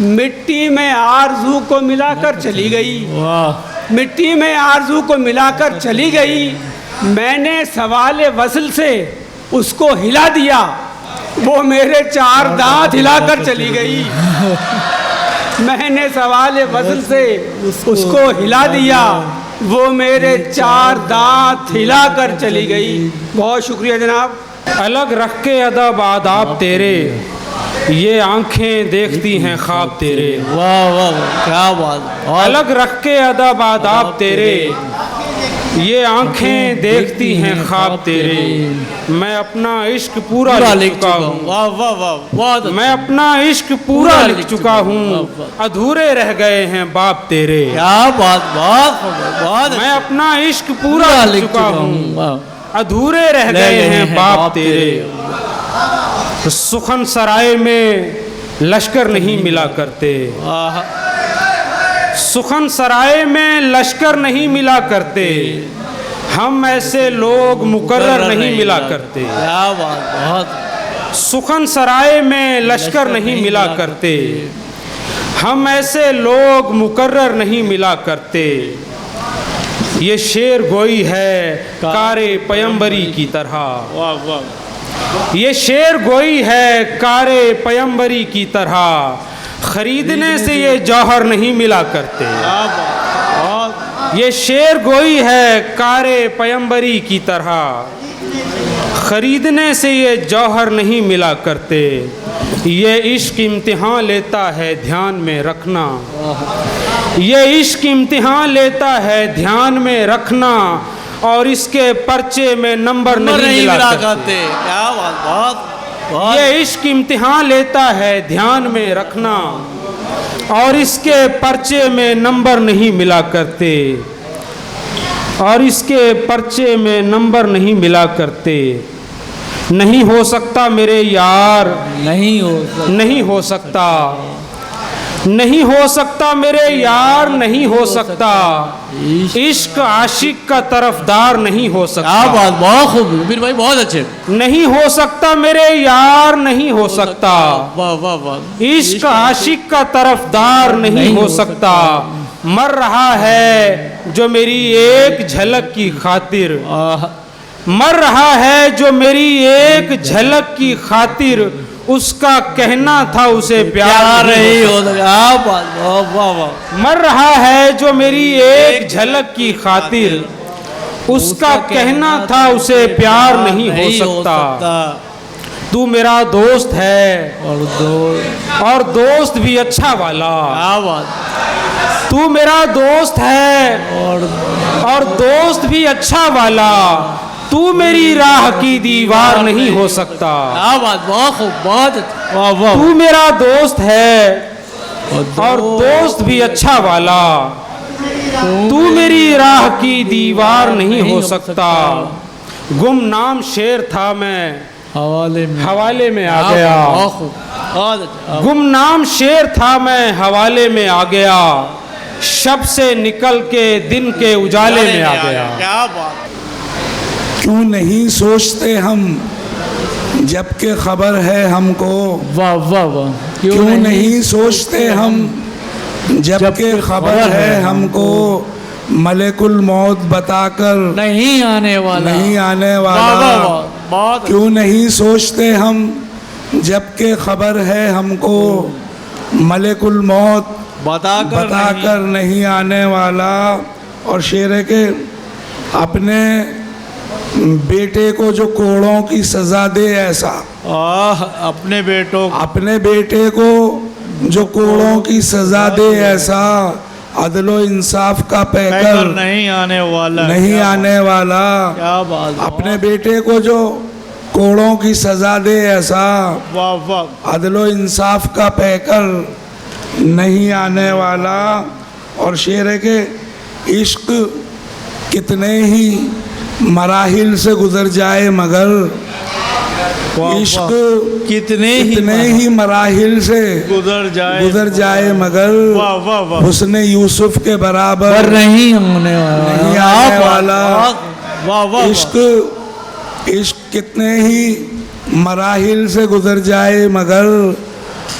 Speaker 17: مٹی میں آرزو کو ملا کر چلی گئی، مٹی میں آرزو کو ملا کر چلی گئی، میں نے سوال وصل سے اس کو ہلا دیا، وہ میرے 4 دانت ہلا کر چلی گئی، میں نے سوال وصل سے اس کو ہلا دیا، وہ میرے 4 دانت ہلا کر چلی گئی۔ بہت شکریہ جناب۔
Speaker 18: الگ رکھ کے ادب آداب تیرے، یہ آنکھیں دیکھتی ہیں خواب تیرے۔
Speaker 10: واہ واہ کیا بات۔
Speaker 18: الگ رکھ کے ادب آداب تیرے، یہ آنکھیں دیکھتی ہیں خواب تیرے، میں اپنا عشق پورا لکھ چکا ہوں،
Speaker 10: واہ واہ واہ،
Speaker 18: میں اپنا عشق پورا لکھ چکا ہوں، ادھورے رہ گئے ہیں باب تیرے۔
Speaker 10: کیا بات، بہت
Speaker 18: میں اپنا عشق پورا لکھ چکا ہوں، ادھورے رہ گئے ہیں باب تیرے۔ سخن سرائے میں لشکر نہیں ملا کرتے، سخن سرائے میں لشکر نہیں ملا کرتے، ہم ایسے لوگ مقرر نہیں ملا کرتے۔
Speaker 10: کیا بات، بہت۔
Speaker 18: سخن سرائے میں لشکر نہیں ملا کرتے، ہم ایسے لوگ مقرر نہیں ملا کرتے، یہ شعر گوئی ہے کار پیمبری کی طرح، یہ شعر گوئی ہے کار پیمبری کی طرح، خریدنے سے یہ جوہر نہیں ملا کرتے، یہ شعر گوئی ہے کار پیمبری کی طرح، خریدنے سے یہ جوہر نہیں ملا کرتے، یہ عشق امتحان لیتا ہے دھیان میں رکھنا، یہ عشق امتحان لیتا ہے دھیان میں رکھنا، اور اس کے پرچے میں نمبر نہیں ملا کرتے۔
Speaker 10: کیا بات، بہت۔
Speaker 18: یہ عشق امتحان لیتا ہے دھیان میں رکھنا، اور اس کے پرچے میں نمبر نہیں ملا کرتے، اور اس کے پرچے میں نمبر نہیں ملا کرتے، نہیں ہو سکتا میرے یار، نہیں ہو سکتا، نہیں ہو سکتا میرے یار، نہیں ہو سکتا، عشق عاشق کا طرفدار نہیں ہو سکتا۔
Speaker 10: کیا بات، بہت خوب مبین بھائی، بہت اچھے۔
Speaker 18: نہیں ہو سکتا میرے یار، نہیں ہو سکتا،
Speaker 10: واہ واہ واہ،
Speaker 18: عشق عاشق کا طرفدار نہیں ہو سکتا، مر رہا ہے جو میری ایک جھلک کی خاطر، مر رہا ہے جو میری ایک جھلک کی خاطر، اس کا کہنا تھا اسے پیار نہیں ہو سکتا، مر رہا ہے جو میری ایک جھلک کی خاطر، اس کا کہنا تھا اسے پیار نہیں ہو سکتا، تو میرا دوست ہے اور دوست بھی اچھا والا، تو میرا دوست ہے اور دوست بھی اچھا والا، تو میری راہ کی دیوار نہیں ہو سکتا،
Speaker 10: کیا بات، بہت خوب، بہت۔
Speaker 18: تو میرا دوست ہے اور دوست بھی اچھا والا، تو میری راہ کی دیوار نہیں ہو سکتا، گمنام شعر تھا میں حوالے میں آ گیا، گمنام شعر تھا میں حوالے میں آ گیا، شب سے نکل کے دن کے اجالے میں آ گیا۔
Speaker 10: کیا بات۔
Speaker 19: کیوں نہیں سوچتے ہم جب کہ خبر ہے ہم کو،
Speaker 10: واہ واہ واہ،
Speaker 19: کیوں نہیں سوچتے ہم جب کہ خبر ہے ہم کو، ملک الموت بتا کر
Speaker 10: نہیں آنے والا،
Speaker 19: نہیں آنے والا، کیوں نہیں سوچتے ہم جب کہ خبر ہے ہم کو، ملک الموت
Speaker 10: بتا
Speaker 19: کر نہیں آنے والا۔ اور شعر ہے کہ اپنے بیٹے کو جو کوڑوں کی سزا دے ایسا،
Speaker 10: اپنے
Speaker 19: بیٹے کو جو کوڑوں کی سزا دے ایسا، عدل و انصاف کا پیکر
Speaker 10: نہیں آنے والا،
Speaker 19: نہیں آنے والا،
Speaker 10: کیا بات،
Speaker 19: اپنے بیٹے کو جو کوڑوں کی سزا دے ایسا،
Speaker 10: واہ واہ،
Speaker 19: عدل و انصاف کا پیکر نہیں آنے والا۔ اور شعر ہے کہ عشق کتنے ہی مراحل سے گزر جائے مگر، عشق کتنے ہی مراحل سے گزر جائے مگر، حسن یوسف کے برابر
Speaker 10: نہیں ہونے
Speaker 19: والا، عشق کتنے ہی مراحل سے گزر جائے مگر،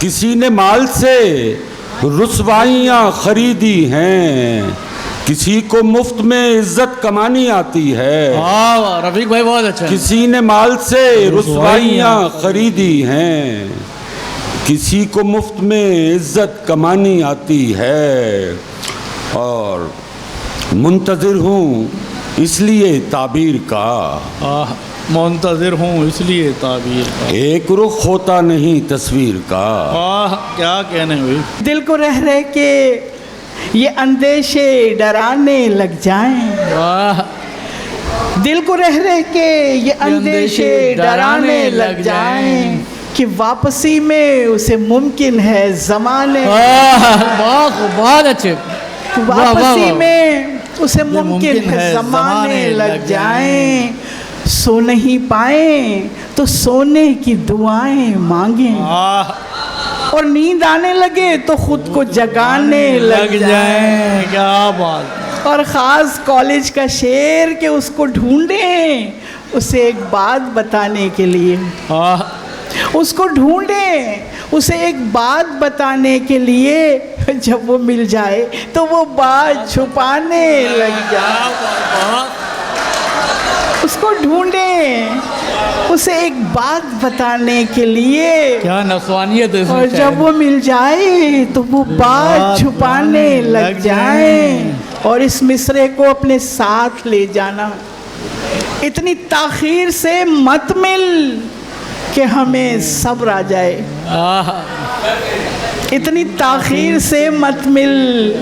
Speaker 15: کسی نے مال سے رسوائیاں خریدی ہیں، کسی کو مفت میں عزت کمانی آتی ہے۔
Speaker 10: رفیق بھائی بہت اچھا۔
Speaker 15: کسی نے مال سے رسوائیاں خریدی ہیں، کسی کو مفت میں عزت کمانی آتی ہے، اور منتظر ہوں اس لیے تعبیر کا،
Speaker 10: منتظر ہوں اس لیے تعبیر کا،
Speaker 15: ایک رخ ہوتا نہیں تصویر کا۔
Speaker 10: کیا کہنے ہوئی؟
Speaker 20: دل کو رہ رہ کے یہ اندیشے ڈرانے لگ جائیں، دل کو رہ رہ کے یہ اندیشے ڈرانے لگ جائیں کہ واپسی میں اسے ممکن ہے زمانے،
Speaker 10: بہت اچھے،
Speaker 20: واپسی میں اسے ممکن ہے زمانے لگ جائیں، سو نہیں پائیں تو سونے کی دعائیں مانگیں، اور نیند آنے لگے تو خود کو جگانے لگ جائیں۔
Speaker 10: کیا بات!
Speaker 20: اور خاص کالج کا شعر کہ اس کو ڈھونڈیں اسے ایک بات بتانے کے لیے، اس کو ڈھونڈیں اسے ایک بات بتانے کے لیے، جب وہ مل جائے تو وہ بات چھپانے لگ جائے۔ اس کو ڈھونڈیں اسے ایک بات بتانے کے لیے،
Speaker 10: کیا نسوانیت ہے،
Speaker 20: اور جب وہ مل جائے تو وہ بات چھپانے لگ جائیں، اور اس مصرے کو اپنے ساتھ لے جانا، اتنی تاخیر سے مت مل کہ ہمیں صبر آ جائے، اتنی تاخیر سے مت مل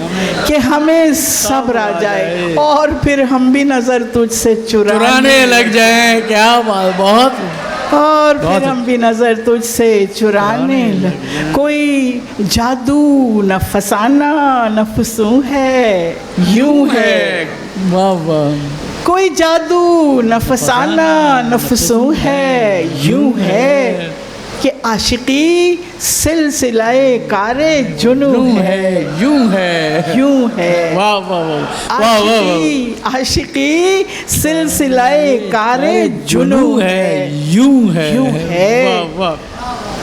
Speaker 20: کہ ہمیں صبر آ جائے، اور پھر ہم بھی نظر تجھ سے چرانے
Speaker 10: لگ جائیں۔ کیا بات! بہت،
Speaker 20: اور پھر ہم بھی نظر تجھ سے چرانے لگ، کوئی جادو نہ فسانہ نہ فسوں ہے یوں ہے، کوئی جادو نہ فسانہ نہ فسوں ہے یوں ہے، کہ عاشقی سلسلہ کار جنوں ہے یوں ہے، یوں ہے، عاشقی سلسلہ کار جنوں ہے
Speaker 10: یوں ہے،
Speaker 20: یوں ہے،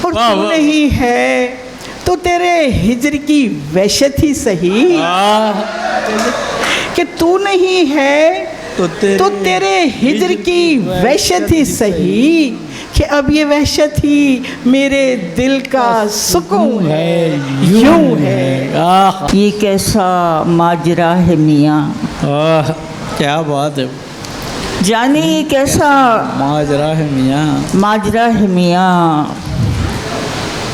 Speaker 20: اور تو نہیں ہے تو تیرے ہجر کی وحشت ہی سہی، کہ تو نہیں ہے تو تیرے ہجر کی وحشت ہی سہی، کہ اب یہ وحشت ہی میرے دل کا سکون ہے یوں ہے۔
Speaker 21: یہ کیسا ماجرا ہے میاں،
Speaker 10: کیا بات ہے،
Speaker 21: جانے یہ کیسا
Speaker 10: ماجرا ہے میاں،
Speaker 21: ماجرا ہے میاں،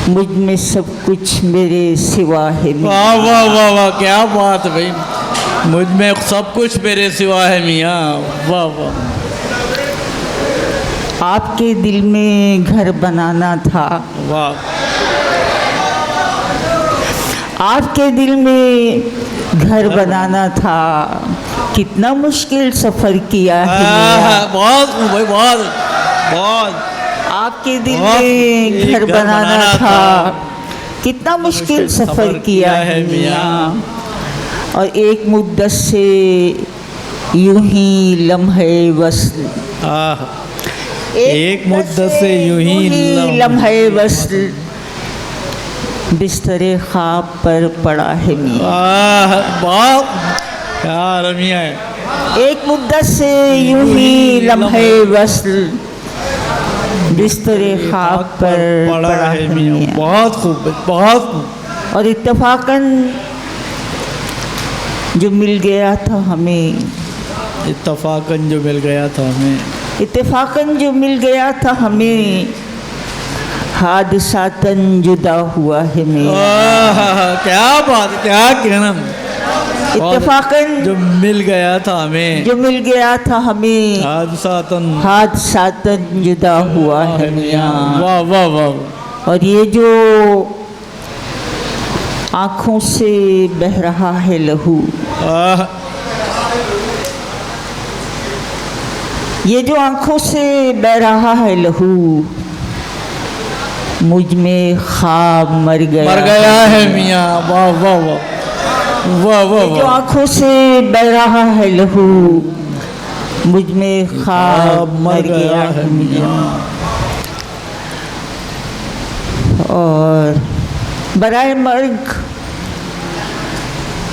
Speaker 21: مجھ میں سب کچھ میرے سوا ہے میاں۔
Speaker 10: واہ واہ واہ واہ، کیا بات ہے بھائی، مجھ میں سب کچھ میرے سوا ہے میاں، واہ واہ۔
Speaker 21: آپ کے دل میں گھر بنانا تھا،
Speaker 10: واہ،
Speaker 21: آپ کے دل میں گھر بنانا تھا، کتنا مشکل سفر کیا ہے میاں،
Speaker 10: بہت بھائی، بہت بہت،
Speaker 21: آپ کے دل میں گھر بنانا تھا، کتنا مشکل سفر کیا ہے میاں، اور ایک مدت سے یوں ہی لمحے وصل،
Speaker 10: ایک مدت سے یوں ہی
Speaker 21: لمحے وصل بستر خواب پر پڑا ہے میاں،
Speaker 10: بہت، کیا رمیہ ہے،
Speaker 21: ایک مدت سے یوں ہی لمحے وصل بستر خواب پر پڑا ہے میاں،
Speaker 10: بہت خوب، بہت خوب،
Speaker 21: اور اتفاقاً جو مل گیا تھا ہمیں،
Speaker 10: اتفاقاً جو مل گیا تھا ہمیں،
Speaker 21: اتفاقاً جو مل گیا تھا ہمیں، حادثاتاً جدا ہوا ہے میاں،
Speaker 10: کیا بات، کیا کہنا،
Speaker 21: اتفاقاً
Speaker 10: جو مل گیا تھا ہمیں،
Speaker 21: جو مل گیا تھا ہمیں، حادثاتاً جدا ہوا ہے میاں،
Speaker 10: واہ واہ واہ،
Speaker 21: اور یہ جو آنکھوں سے بہہ رہا ہے لہو، یہ جو آنکھوں سے بہہ رہا ہے لہو، مجھ میں خواب مر گیا
Speaker 10: ہے میاں، واہ واہ واہ، واہ واہ،
Speaker 21: یہ جو آنکھوں سے بہہ رہا ہے لہو، مجھ میں خواب مر گیا ہے میاں، اور برائے مرگ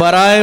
Speaker 10: برائے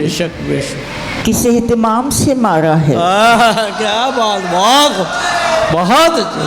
Speaker 10: بے شک بے شک،
Speaker 21: کس اہتمام سے مارا ہے،
Speaker 10: کیا بات، بہت بہت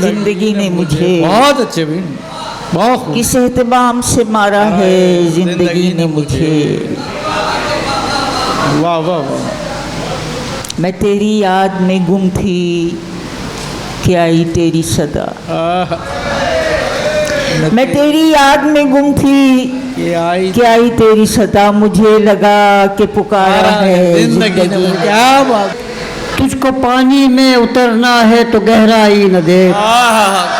Speaker 21: زندگی نے مجھے۔
Speaker 10: بہت اچھے بھی، بہت خوب،
Speaker 21: کس اہتمام سے مارا ہے زندگی نے مجھے۔
Speaker 10: واہ واہ واہ،
Speaker 21: میں تیری یاد میں گم تھی کہ آئی تیری صدا، میں تیری یاد میں گم تھی کہ آئی تیری صدا، مجھے لگا کہ پکارا ہے زندگی نے،
Speaker 10: کیا بات،
Speaker 2: تجھ کو پانی میں اترنا ہے تو گہرائی نہ دیکھ،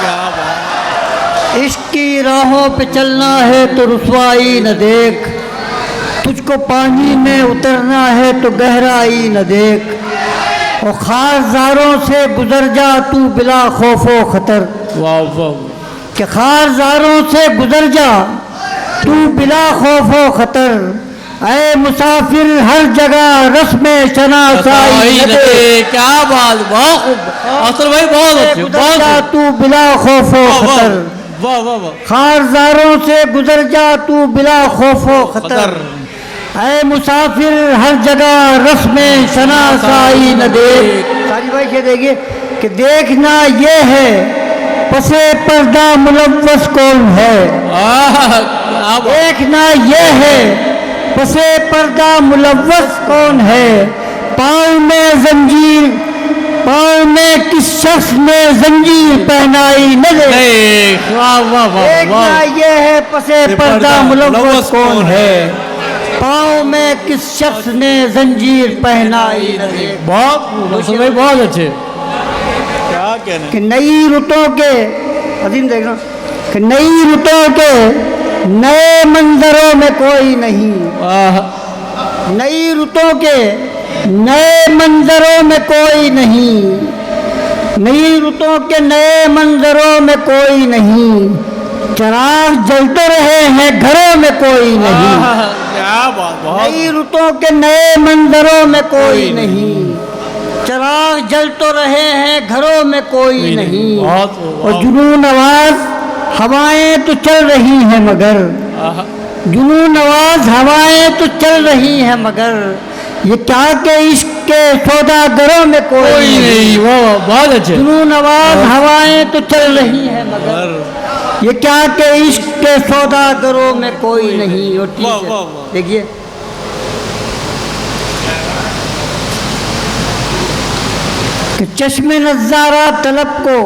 Speaker 10: کیا بات،
Speaker 2: عشق کی راہوں پہ چلنا ہے تو رسوائی نہ دیکھ، تجھ کو پانی میں اترنا ہے تو گہرائی نہ دیکھ، اور خاص زاروں سے گزر جا تو بلا خوف و خطر،
Speaker 10: واہ واہ،
Speaker 2: کہ خاص زاروں سے گزر جا تو بلا خوف و خطر، اے مسافر ہر جگہ رسم شناسائی نہ دے،
Speaker 10: کیا بات، بہت خوب اصل بھائی، بہت اچھے،
Speaker 2: گزر جا تو بلا خوف و خطر،
Speaker 10: واہ واہ واہ،
Speaker 2: خارزاروں سے گزر جا تو بلا خوف و خطر، اے مسافر ہر جگہ رسم شناسائی نہ دیکھ۔ ساری بھائی یہ دیکھیے کہ دیکھنا یہ ہے پس پردہ ملوث کون ہے، دیکھنا یہ ہے پس پردہ ملوث کون ہے، پاؤں میں زنجیر، پاؤں میں کس شخص نے زنجیر پہنائی نہ دیکھ، دیکھنا یہ ہے پس پردہ ملوث کون ہے، پاؤں میں کس شخص نے زنجیر پہنائی نہ دیکھ۔
Speaker 10: بہت بہت اچھے، کیا کہنا،
Speaker 2: کہ نئی رتوں کے عظیم دیکھنا، کہ نئی رتوں کے نئے منظروں میں کوئی نہیں، نئی رتوں کے نئے منظروں میں کوئی نہیں، نئی رتوں کے نئے منظروں میں کوئی نہیں، چراغ جلتے رہے ہیں گھروں میں کوئی نہیں،
Speaker 10: کیا بات،
Speaker 2: نئی رتوں کے نئے منظروں میں کوئی نہیں، چراغ جلتے رہے ہیں گھروں میں کوئی نہیں، اور جنون آواز ہوائیں تو چل رہی ہیں مگر، جنون آواز ہوائیں تو چل رہی ہیں مگر، یہ کیا کہ عشق کے سوداگروں میں کوئی نہیں،
Speaker 10: بہت اچھے،
Speaker 2: جنون آواز ہوائیں تو چل رہی ہیں مگر، یہ کیا کہ عشق کے سوداگروں میں کوئی نہیں۔ اور دیکھیے کہ چشم نظارہ طلب کو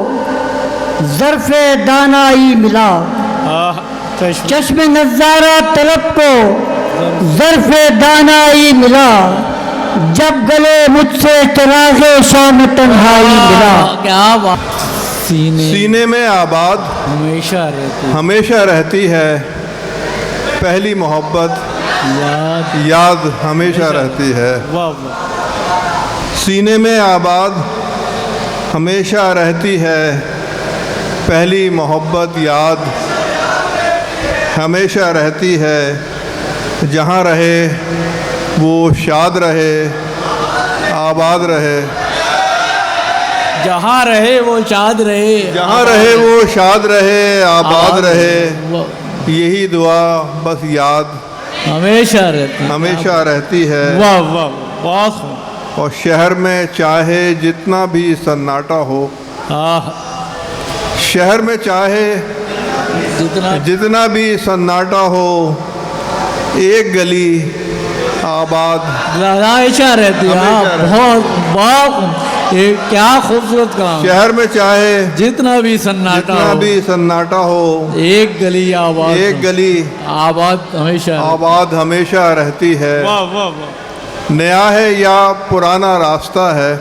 Speaker 2: ظرف دانائی ملا، چشم نظارہ طلب کو ظرف دانائی ملا، جب گلے مجھ سے چراغ شام تنہائی ملا،
Speaker 10: کیا بات،
Speaker 22: سینے میں آباد ہمیشہ رہتی ہے، پہلی محبت یاد ہمیشہ رہتی ہے، سینے میں آباد ہمیشہ رہتی ہے، پہلی محبت یاد ہمیشہ رہتی ہے، جہاں رہے وہ شاد رہے آباد رہے،
Speaker 10: جہاں رہے وہ شاد رہے،
Speaker 22: جہاں رہے وہ شاد رہے آباد رہے، یہی دعا بس یاد ہمیشہ رہتی ہے۔
Speaker 10: واہ واہ، بہت خوب،
Speaker 22: اور شہر میں چاہے جتنا بھی سناٹا ہو، شہر میں چاہے جتنا بھی سناٹا ہو، ایک گلی آباد
Speaker 10: ہمیشہ رہتی ہے، بہت بہت، کیا خوبصورت کام،
Speaker 22: شہر میں چاہے
Speaker 10: جتنا بھی
Speaker 22: سناٹا ہو،
Speaker 10: ایک گلی آباد،
Speaker 22: ایک گلی آباد ہمیشہ رہتی ہے۔
Speaker 10: واہ واہ واہ،
Speaker 22: نیا ہے یا پرانا راستہ ہے،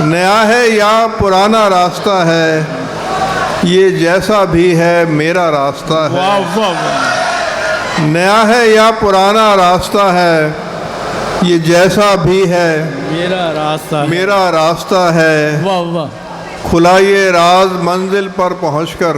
Speaker 22: نیا ہے یا پرانا راستہ ہے، یہ جیسا بھی ہے میرا راستہ ہے،
Speaker 10: واہ واہ واہ،
Speaker 22: نیا ہے یا پرانا راستہ ہے، یہ جیسا بھی ہے میرا راستہ ہے،
Speaker 10: واہ واہ،
Speaker 22: کھلا یہ راز منزل پر پہنچ کر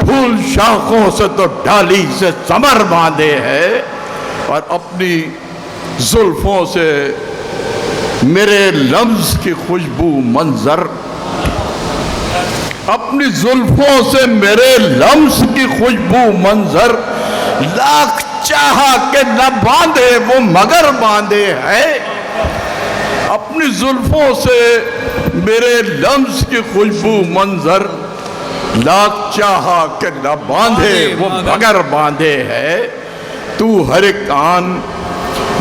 Speaker 4: پھول شاخوں سے تو ڈالی سے ثمر باندھے ہے، اور اپنی زلفوں سے میرے لمس کی خوشبو منظر، اپنی زلفوں سے میرے لمس کی خوشبو منظر، لاکھ چاہا کہ نہ باندھے وہ مگر باندھے ہے، اپنی زلفوں سے میرے لمس کی خوشبو منظر، لاکھ چاہا کہ نہ باندھے وہ مگر باندھے ہے، تو ہر ایک آن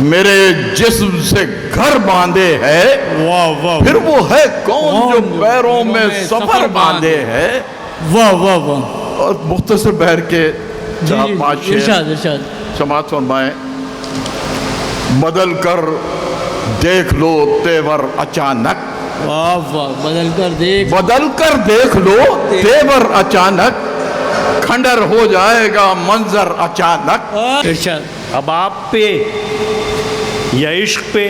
Speaker 4: میرے جسم سے گھر باندھے ہے، پھر وہ ہے کون جو پیروں میں سفر باندھے ہے۔
Speaker 10: واہ واہ واہ۔
Speaker 4: اور مختصر بہر کے 4-5 شعر سماعت فرمائیں۔ بدل کر دیکھ لو تیور اچانک،
Speaker 10: واہ واہ، بدل
Speaker 4: کر دیکھ لو تیور اچانک، کھنڈر ہو جائے گا منظر اچانک۔
Speaker 3: اب آپ پہ یا عشق پہ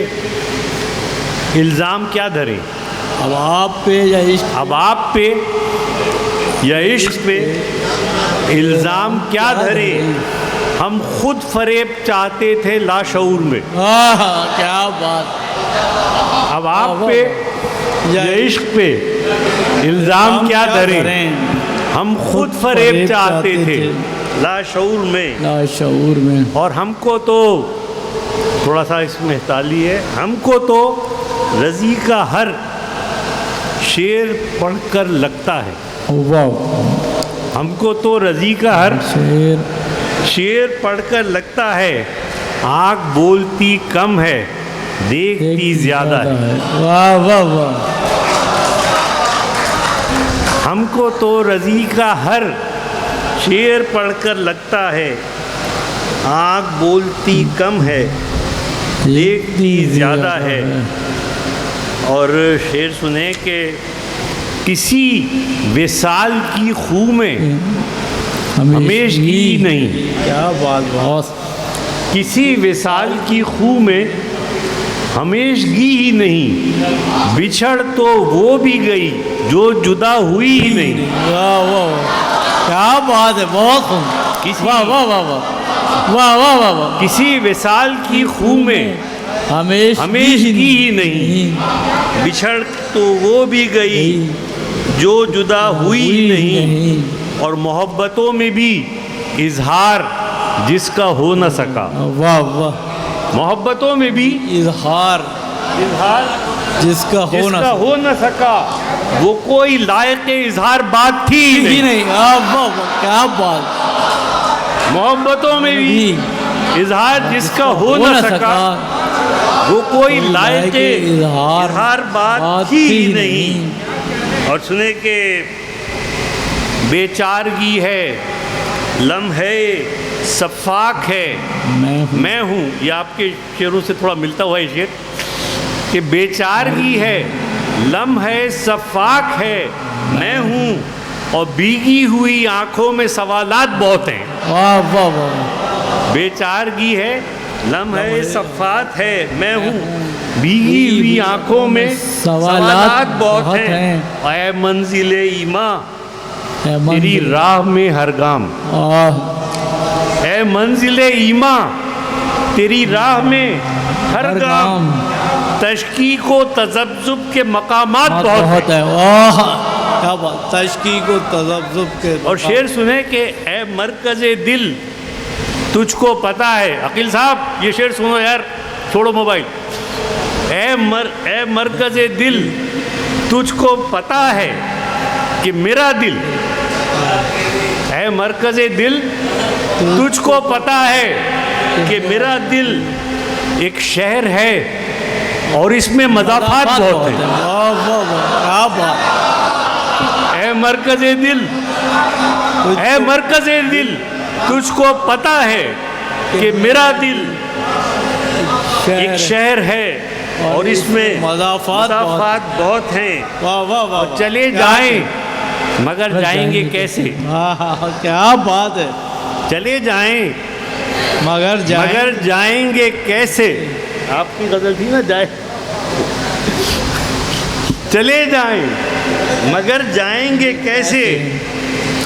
Speaker 3: الزام کیا دھرے؟
Speaker 10: اب آپ پہ یا عشق،
Speaker 3: اب آپ پہ یا عشق پہ الزام کیا دھرے؟ ہم خود فریب چاہتے تھے لاشعور میں۔
Speaker 10: کیا بات۔
Speaker 3: اب آپ پہ یا عشق پہ الزام کیا دھرے؟ ہم خود فریب چاہتے تھے لاشعور میں، اور ہم کو تو تھوڑا سا اس میں احتالی ہے، ہم کو تو رضی کا ہر شعر پڑھ کر لگتا ہے، ہم کو تو رضی کا ہر شعر پڑھ کر لگتا ہے، آنکھ بولتی کم ہے دیکھتی زیادہ ہے۔
Speaker 10: واہ واہ واہ۔
Speaker 3: ہم کو تو رضی کا ہر شعر پڑھ کر لگتا ہے، آنکھ بولتی کم ہے دیکھتی زیادہ ہے۔ اور شعر سنیں کہ کسی وصال کی خو میں ہمیشگی نہیں،
Speaker 10: کیا بات، بہت۔
Speaker 3: کسی وصال کی خو میں ہمیشگی ہی نہیں، بچھڑ تو وہ بھی گئی جو جدا ہوئی ہی نہیں۔
Speaker 10: واہ واہ، کیا بات ہے، بہت واہ واہ واہ واہ واہ واہ واہ واہ۔
Speaker 3: کسی وصال کی خو میں ہمیشگی ہی نہیں، بچھڑ تو وہ بھی گئی جو جدا ہوئی ہی نہیں، اور محبتوں میں بھی اظہار جس کا ہو نہ سکا۔
Speaker 10: واہ واہ۔
Speaker 3: محبتوں میں بھی
Speaker 10: اظہار جس کا
Speaker 3: ہو نہ سکا، وہ کوئی لائق اظہار بات تھی ہی نہیں۔
Speaker 10: کیا بات۔
Speaker 3: محبتوں میں بھی اظہار جس کا ہو نہ سکا، وہ کوئی لائق اظہار بات ہی نہیں۔ اور سنے کہ بے چارگی ہے، لمحے صفاق ہے، میں ہوں، یہ آپ کے شعروں سے تھوڑا ملتا ہوا ہے شعر، کہ بے چارگی ہے، لمحے صفاق ہے، میں ہوں، اور بھیگی ہوئی آنکھوں میں سوالات بہت ہیں۔
Speaker 10: واہ واہ واہ۔
Speaker 3: بے چارگی ہے، لمحے صفات ہے، میں ہوں، بھیگی ہوئی آنکھوں میں سوالات بہت ہیں، اے منزل ایماں تیری راہ میں ہر گام، اے منزل ایماں تیری راہ میں ہر گام، تشکیق و تذبذب کے مقامات بہت ہیں۔
Speaker 10: کیا بات، تشکیق و تذبذب کے۔
Speaker 3: اور شعر سنے کہ اے مرکز دل تجھ کو پتا ہے، عقیل صاحب یہ شعر سنو یار، چھوڑو موبائل۔ اے مرکز دل تجھ کو پتا ہے کہ میرا دل، اے مرکز دل تجھ کو پتا ہے کہ میرا دل ایک شہر ہے اور اس میں مضافات بہت ہیں۔
Speaker 10: کیا بات۔
Speaker 3: اے مرکز دل، اے مرکز دل تجھ کو پتا ہے کہ میرا دل ایک شہر ہے اور اس میں مضافات بہت ہیں، اور چلے جائیں مگر جائیں گے کیسے؟
Speaker 10: کیا بات ہے۔
Speaker 3: چلے جائیں مگر جائیں گے کیسے؟ آپ کی غزل تھی نا، جائے چلے جائیں مگر جائیں گے کیسے؟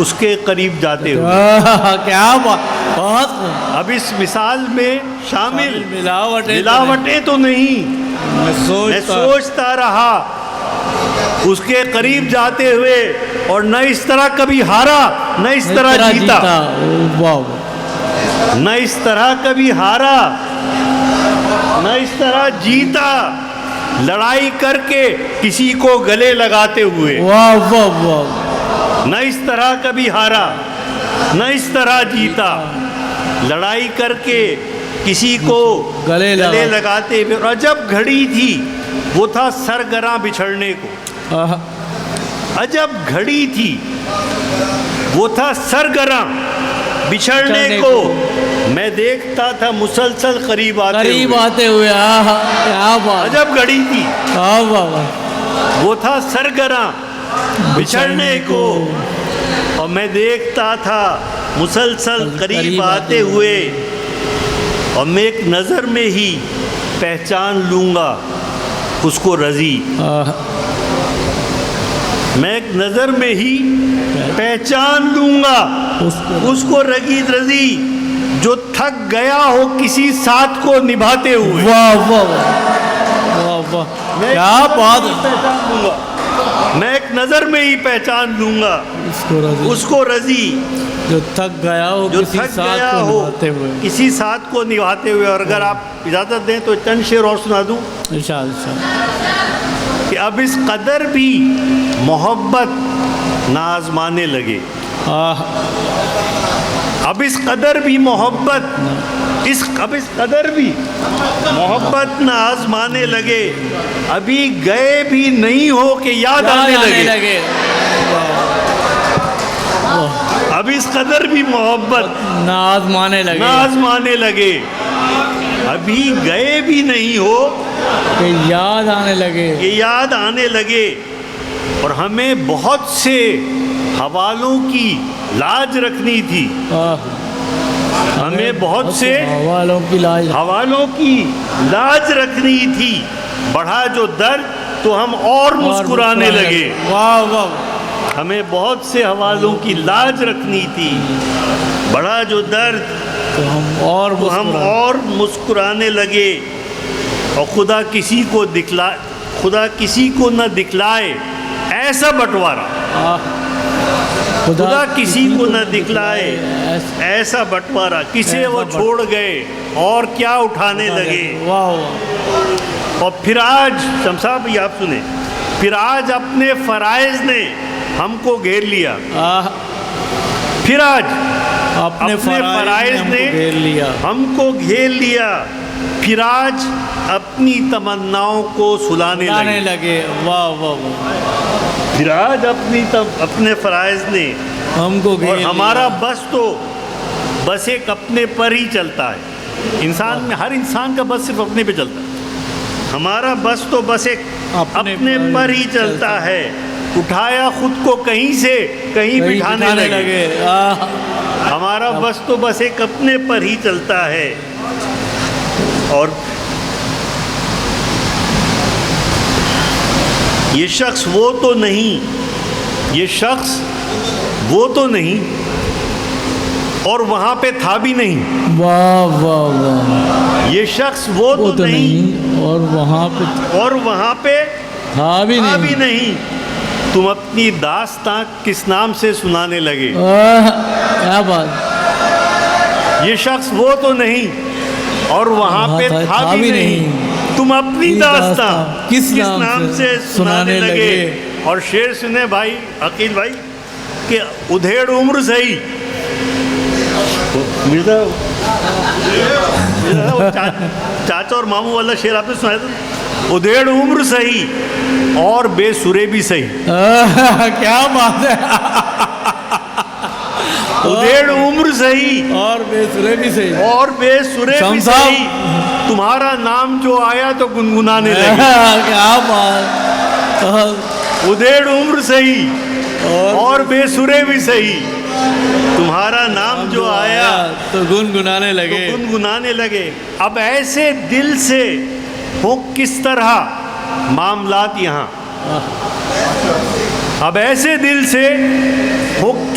Speaker 3: اس کے قریب جاتے ہوئے.
Speaker 10: کیا بہت.
Speaker 3: اب اس مثال میں شامل ملاوٹیں تو نہیں. میں سوچتا رہا اس کے قریب جاتے ہوئے، اور نہ اس طرح کبھی ہارا نہ اس طرح جیتا. نہ اس طرح کبھی ہارا نہ اس طرح جیتا، لڑائی کر کے کسی کو گلے لگاتے ہوئے.
Speaker 10: واہ واہ واہ.
Speaker 3: نہ اس طرح کبھی ہارا نہ اس طرح جیتا، لڑائی کر کے کسی کو گلے لگاتے ہوئے. اور عجب گھڑی تھی، وہ تھا سرگراں بچھڑنے کو. عجب گھڑی تھی، وہ تھا سرگراں بچھڑنے کو. میں دیکھتا تھا مسلسل قریب آتے ہوئے. عجب گھڑی تھی، وہ تھا سرگراں بچھڑنے کو، اور میں دیکھتا تھا مسلسل قریب آتے ہوئے. اور میں ایک نظر میں ہی پہچان لوں گا اس کو رضی. میں ایک نظر میں ہی پہچان لوں گا اس کو رضی، جو تھک گیا ہو کسی ساتھ کو نبھاتے ہوئے.
Speaker 10: واہ واہ واہ. کیا بات ہے.
Speaker 3: میں ایک نظر میں ہی پہچان لوں گا اس کو رضی،
Speaker 10: جو تھک گیا ہو
Speaker 3: کسی ساتھ کو نبھاتے ہوئے. اور اگر آپ اجازت دیں تو چند شعر اور سنا دوں کہ اب اس قدر بھی محبت نہ آزمانے لگے. اب اس قدر بھی محبت نہ آزمانے لگے. ابھی گئے بھی نہیں ہو کہ یاد آنے لگے. اب اس قدر بھی محبت
Speaker 10: نہ آزمانے لگے.
Speaker 3: ابھی گئے بھی نہیں ہو
Speaker 10: کہ یاد آنے لگے.
Speaker 3: اور ہمیں بہت سے حوالوں کی لاج رکھنی تھی. ہمیں بہت سے حوالوں کی لاج رکھنی تھی. بڑھا جو درد تو ہم اور مسکرانے لگے.
Speaker 10: واہ واہ.
Speaker 3: ہمیں بہت سے حوالوں کی لاج رکھنی تھی. بڑھا جو درد تو ہم اور مسکرانے لگے. اور خدا کسی کو نہ دکھلائے ایسا بٹوارا. خدا کسی کو نہ دکھلائے ایسا بٹوارا. کسے وہ چھوڑ گئے اور کیا اٹھانے لگے. اور پھر آج شمس صاحب یہ آپ سنیں، پھر آج اپنے فرائض نے ہم کو گھیر لیا. پھر آج اپنے فرائض نے ہم کو گھیر لیا. پھر آج اپنی تمناؤں کو سلانے لگے.
Speaker 10: واہ واہ.
Speaker 3: پھر آج اپنے فرائض نے
Speaker 10: ہم کو
Speaker 3: اور ہمارا بس ایک اپنے پر ہی چلتا ہے. انسان میں ہر انسان کا بس صرف اپنے پہ چلتا ہے. ہمارا بس ایک اپنے پر ہی چلتا ہے. اٹھایا خود کو کہیں سے کہیں بٹھانے لگے. ہمارا بس ایک اپنے پر ہی چلتا ہے. اور یہ شخص وہ تو نہیں اور وہاں پہ تھا بھی نہیں.
Speaker 10: واہ واہ واہ.
Speaker 3: یہ شخص وہ تو نہیں اور وہاں پہ تھا بھی نہیں. تم اپنی داستاں کس نام سے سنانے لگے.
Speaker 10: کیا بات.
Speaker 3: یہ شخص وہ تو نہیں اور وہاں پہ تھا بھی نہیں. تم اپنی داستاں کس نام سے سنانے لگے. اور شعر سنے بھائی عقیل بھائی کہ ادھیڑ عمر سہی. چاچا اور ماموں والا شعر آپ نے سنایا تھا. ادھیڑ عمر سہی اور بے سرے بھی سہی.
Speaker 10: کیا بات ہے.
Speaker 3: ادھیڑ عمر سہی
Speaker 10: اور بے سرے بھی
Speaker 3: سہی. تمہارا نام جو آیا تو گنگنانے لگے.
Speaker 10: کیا بات.
Speaker 3: ادھیڑ عمر سہی اور بے سرے بھی سہی. تمہارا نام جو آیا
Speaker 10: تو گنگنانے
Speaker 3: لگے. اب ایسے دل سے ہو کس طرح معاملات یہاں. اب ایسے دل سے ہو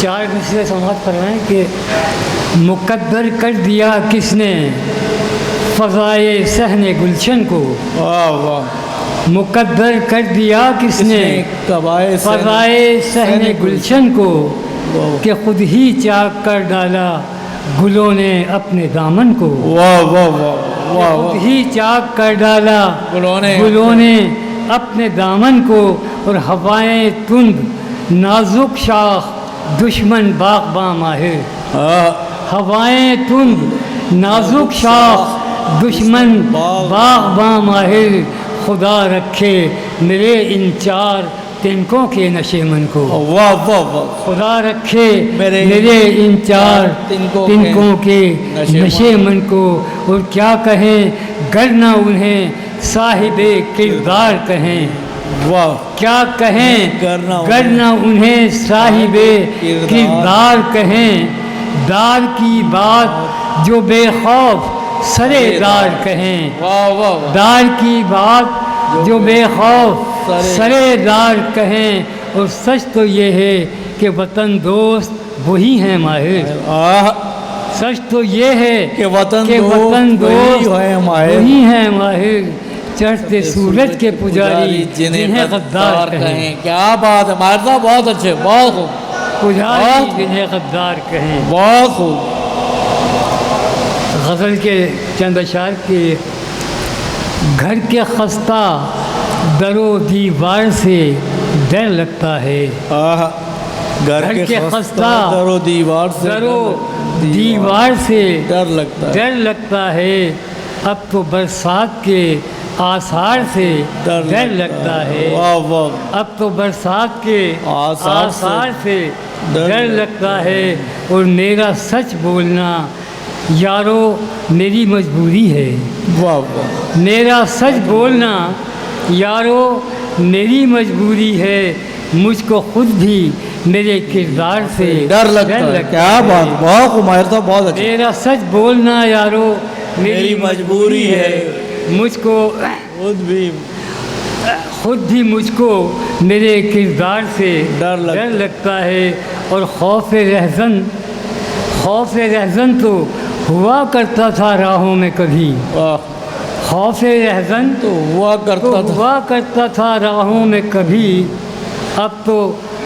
Speaker 5: چار دوسرے سماعت فرمائیں کہ مقدر کر دیا کس نے فضائے صحن گلشن کو، مقدر کر دیا کس نے فضائے صحن گلشن کو، کہ خود ہی چاک کر ڈالا گلوں نے اپنے دامن کو، خود ہی چاک کر ڈالا گلوں نے اپنے دامن کو، اور ہوائیں تند نازک شاخ دشمن باغباں ماہر، ہوائیں تند نازک شاخ دشمن باغباں ماہر، خدا رکھے میرے ان چار تنکوں کے نشے من کو، خدا رکھے میرے ان چار تنکوں کے نشے من کو، اور کیا کہیں گر نہ انہیں صاحب کردار کہیں، کیا کہیں گر نہ انہیں صاحب کردار کہیں، دار کی بات جو بے خوف سرے دار کہیں، دار کی بات جو بے خوف سرے دار کہیں، اور سچ تو یہ ہے کہ وطن دوست وہی ہیں ماہر، سچ تو یہ ہے کہ وطن دوست وہی ہیں ماہر، چڑھتے سورج کے پجاری جنہیں غدار کہیں،
Speaker 10: کیا بات ہے ماہر صاحب، بہت اچھے، بہت خوب،
Speaker 5: پجاری جنہیں غدار کہیں،
Speaker 10: بہت خوب۔
Speaker 5: غزل کے چند اشعار کے، گھر کے خستہ در و دیوار سے ڈر لگتا ہے،
Speaker 10: گھر کے خستہ در و
Speaker 5: دیوار سے ڈر لگتا ہے، اب تو برسات کے آثار سے ڈر لگتا ہے، اب تو برسات کے آثار سے ڈر لگتا ہے، اور میرا سچ بولنا یارو میری مجبوری ہے، میرا سچ بولنا یارو میری مجبوری ہے، مجھ کو خود بھی میرے کردار سے
Speaker 10: ڈر لگتا ہے، کیا بات، بہت ماہر صاحب، بہت اچھا،
Speaker 5: میرا سچ بولنا یارو میری مجبوری ہے، مجھ کو خود بھی مجھ کو میرے کردار سے ڈر لگتا ہے، اور خوف رہزن تو ہوا کرتا تھا راہوں میں کبھی، خوف رہزن تو ہوا کرتا تھا راہوں میں کبھی، اب تو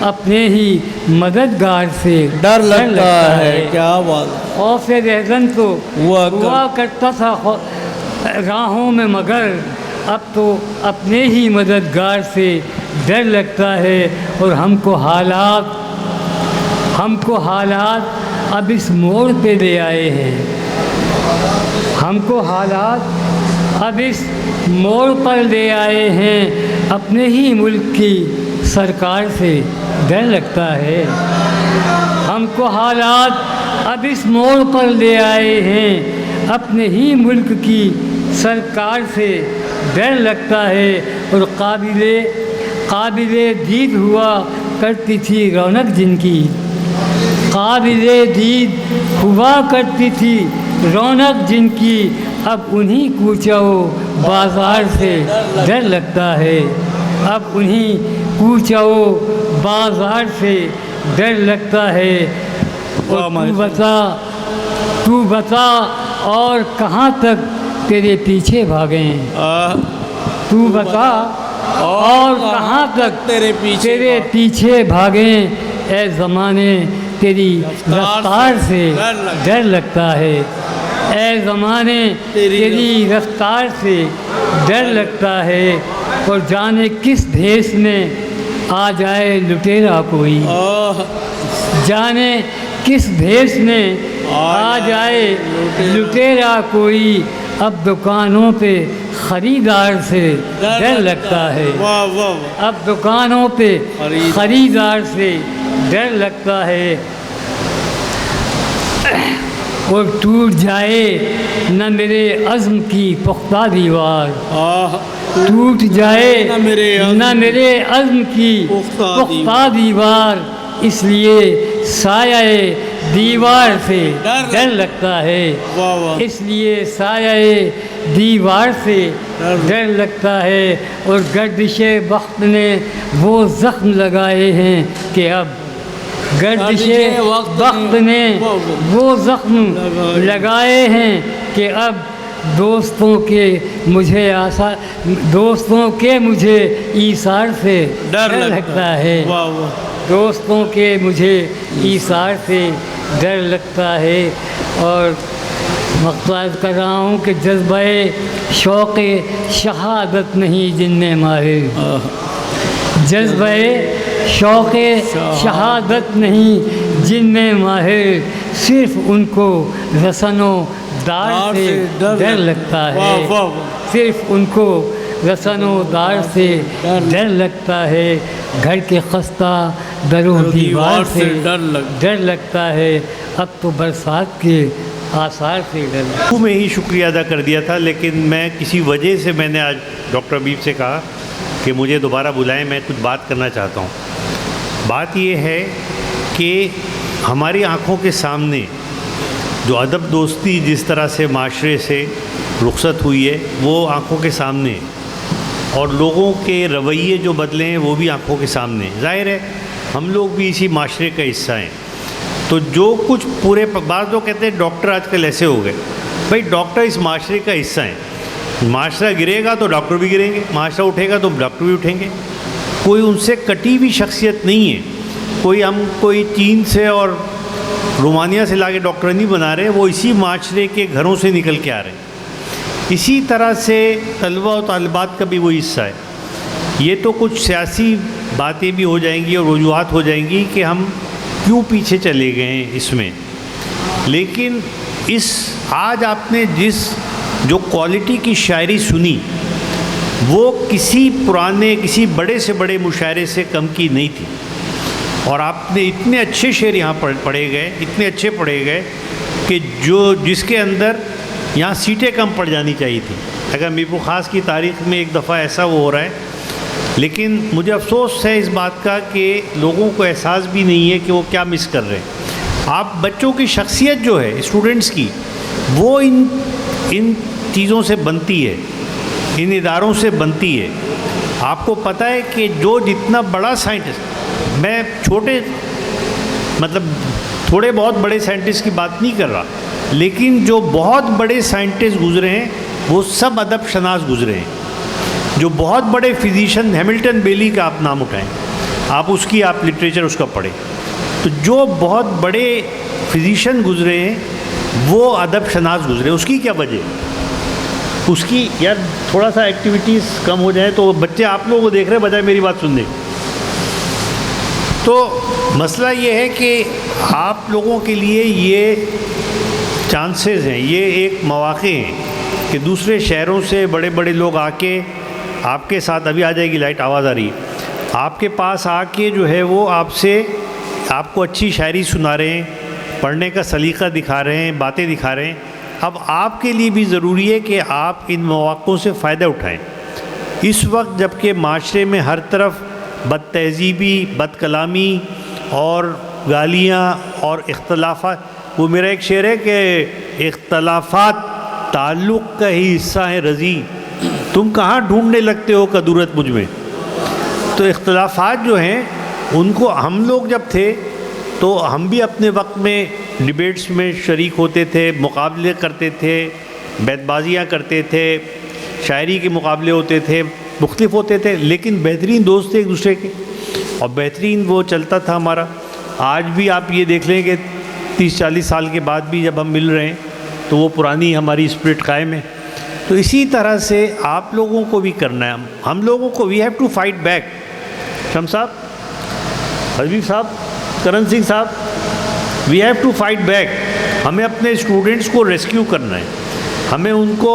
Speaker 5: اپنے ہی مددگار سے
Speaker 10: ڈر لگتا ہے، کیا بات،
Speaker 5: خوف رہزن تو ہوا کرتا تھا راہوں میں، مگر اب تو اپنے ہی مددگار سے ڈر لگتا ہے، اور ہم کو حالات اب اس موڑ پہ لے آئے ہیں، ہم کو حالات اب اس موڑ پر لے آئے ہیں، اپنے ہی ملک کی سرکار سے ڈر لگتا ہے، ہم کو حالات اب اس موڑ پر لے آئے ہیں، اپنے ہی ملک کی سرکار سے ڈر لگتا ہے، اور قابل دید ہوا کرتی تھی رونق جن کی، قابل دید ہوا کرتی تھی رونق جن کی، اب انہیں کوچہ و بازار سے ڈر لگتا ہے، اب انہیں کوچہ و بازار سے ڈر لگتا ہے، اور تو بتا اور کہاں تک تیرے پیچھے بھاگیں، تو بتا اور کہاں تک تیرے پیچھے بھاگیں، اے زمانے تیری رفتار سے ڈر لگتا ہے، اے زمانے تیری رفتار سے ڈر لگتا ہے، اور جانے کس بھیس میں آ جائے لٹیرا کوئی، جانے کس بھیس میں آ جائے لٹیرا کوئی، اب دکانوں پہ خریدار سے ڈر لگتا ہے، اب دکانوں پہ خریدار سے ڈر لگتا ہے، اور ٹوٹ جائے نہ میرے عزم کی پختہ دیوار، ٹوٹ جائے نہ میرے عزم کی پختہ دیوار، اس لیے سایہ دیوار سے ڈر لگتا ہے، اس لیے سایہ دیوار سے ڈر لگتا ہے، اور گردش وقت نے وہ زخم لگائے ہیں کہ اب گردش وقت نے وہ زخم لگائے ہیں کہ اب دوستوں کے مجھے ایثار سے ڈر لگتا ہے، دوستوں کے مجھے ایثار سے ڈر لگتا ہے۔ اور مقصد کر رہا ہوں کہ جذبہ شوق شہادت نہیں جن میں ماہر، جذبہ شوق شہادت نہیں جن میں ماہر، صرف ان کو رسن و دار سے ڈر لگتا ہے، صرف ان کو رسن و دار سے ڈر لگتا ہے، گھر کے خستہ در و دیوار سے ڈر لگتا ہے، اب تو برسات کے آثار سے ڈر لگتا ہے۔
Speaker 3: میں ہی شکریہ ادا کر دیا تھا، لیکن میں کسی وجہ سے میں نے آج ڈاکٹر حبیب سے کہا کہ مجھے دوبارہ بلائیں، میں کچھ بات کرنا چاہتا ہوں۔ بات یہ ہے کہ ہماری آنکھوں کے سامنے جو ادب دوستی جس طرح سے معاشرے سے رخصت ہوئی ہے وہ آنکھوں کے سامنے، اور لوگوں کے رویے جو بدلے ہیں وہ بھی آنکھوں کے سامنے۔ ظاہر ہے ہم لوگ بھی اسی معاشرے کا حصہ ہیں، تو جو کچھ پورے بعض لوگ کہتے ہیں ڈاکٹر آج کل ایسے ہو گئے، بھائی ڈاکٹر اس معاشرے کا حصہ ہیں، معاشرہ گرے گا تو ڈاکٹر بھی گریں گے، معاشرہ اٹھے گا تو ڈاکٹر بھی اٹھیں گے، کوئی ان سے کٹی ہوئی شخصیت نہیں ہے، کوئی چین سے اور رومانیہ سے لا کے ڈاکٹر نہیں بنا رہے، وہ اسی معاشرے کے گھروں سے نکل کے آ رہے ہیں۔ اسی طرح سے طلبہ و طالبات کا بھی وہ حصہ ہے۔ یہ تو کچھ سیاسی باتیں بھی ہو جائیں گی اور وجوہات ہو جائیں گی کہ ہم کیوں پیچھے چلے گئے ہیں اس میں، لیکن آج آپ نے جو کوالٹی کی شاعری سنی وہ کسی بڑے سے بڑے مشاعرے سے کم کی نہیں تھی، اور آپ نے اتنے اچھے شعر یہاں پڑھے گئے، اتنے اچھے پڑھے گئے کہ جس کے اندر یہاں سیٹیں کم پڑ جانی چاہیے تھی۔ اگر میرپور خاص کی تاریخ میں ایک دفعہ ایسا وہ ہو رہا ہے، لیکن مجھے افسوس ہے اس بات کا کہ لوگوں کو احساس بھی نہیں ہے کہ وہ کیا مس کر رہے ہیں۔ آپ بچوں کی شخصیت جو ہے اسٹوڈنٹس کی، وہ ان چیزوں سے بنتی ہے، ان اداروں سے بنتی ہے۔ آپ کو پتہ ہے کہ جتنا بڑا سائنٹسٹ، میں تھوڑے بہت بڑے سائنٹسٹ کی بات نہیں کر رہا، لیکن جو بہت بڑے سائنٹسٹ گزرے ہیں وہ سب ادب شناس گزرے ہیں۔ جو بہت بڑے فزیشین، ہیملٹن بیلی کا آپ نام اٹھائیں، آپ لٹریچر اس کا پڑھیں، تو جو بہت بڑے فزیشین گزرے ہیں وہ ادب شناس گزرے۔ اس کی کیا وجہ؟ اس کی یار تھوڑا سا ایکٹیویٹیز کم ہو جائیں تو بچے آپ لوگوں کو دیکھ رہے ہیں بجائے میری بات سننے۔ تو مسئلہ یہ ہے کہ آپ لوگوں کے لیے یہ چانسز ہیں، یہ ایک مواقع ہیں کہ دوسرے شہروں سے بڑے بڑے لوگ آ کے آپ کے ساتھ، ابھی آ جائے گی لائٹ، آواز آ رہی ہے، آپ کے پاس آ کے جو ہے وہ آپ کو اچھی شاعری سنا رہے ہیں، پڑھنے کا سلیقہ دکھا رہے ہیں، باتیں دکھا رہے ہیں۔ اب آپ کے لیے بھی ضروری ہے کہ آپ ان مواقعوں سے فائدہ اٹھائیں۔ اس وقت جب کہ معاشرے میں ہر طرف بد تہذیبی، بد کلامی اور گالیاں اور اختلافات، وہ میرا ایک شعر ہے کہ اختلافات تعلق کا ہی حصہ ہے رضی، تم کہاں ڈھونڈنے لگتے ہو کدورت مجھ میں۔ تو اختلافات جو ہیں ان کو ہم لوگ جب تھے تو ہم بھی اپنے وقت میں ڈیبیٹس میں شریک ہوتے تھے، مقابلے کرتے تھے، بیت بازیاں کرتے تھے، شاعری کے مقابلے ہوتے تھے، مختلف ہوتے تھے، لیکن بہترین دوست تھے ایک دوسرے کے، اور بہترین وہ چلتا تھا ہمارا۔ آج بھی آپ یہ دیکھ لیں کہ 30-40 سال کے بعد بھی جب ہم مل رہے ہیں تو وہ پرانی ہماری اسپرٹ قائم ہے۔ تو اسی طرح سے آپ لوگوں کو بھی کرنا ہے، ہم لوگوں کو we have to fight back. شم صاحب، حبیب صاحب، کرن سنگھ صاحب، we have to fight back. ہمیں اپنے اسٹوڈنٹس کو ریسکیو کرنا ہے، ہمیں ان کو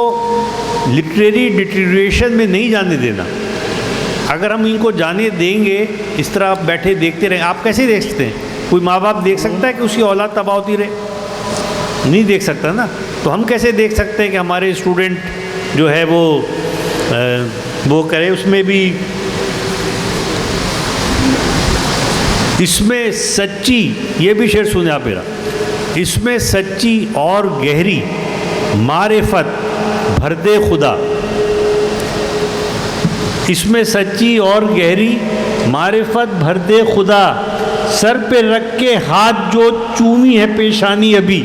Speaker 3: لٹریری ڈیٹیریشن میں نہیں جانے دینا۔ اگر ہم ان کو جانے دیں گے، اس طرح آپ بیٹھے دیکھتے رہیں، آپ کیسے دیکھ سکتے ہیں؟ کوئی ماں باپ دیکھ سکتا ہے کہ اس کی اولاد تباہ ہوتی رہے؟ نہیں دیکھ سکتا نا۔ تو ہم کیسے دیکھ سکتے ہیں کہ ہمارے اسٹوڈنٹ جو ہے وہ وہ کرے. اس میں بھی اس میں سچی، یہ بھی شعر سنے آپ میرا، اس میں سچی اور گہری معرفت بھر دے خدا، اس میں سچی اور گہری معرفت بھر دے خدا، سر پہ رکھ کے ہاتھ جو چومی ہے پیشانی ابھی.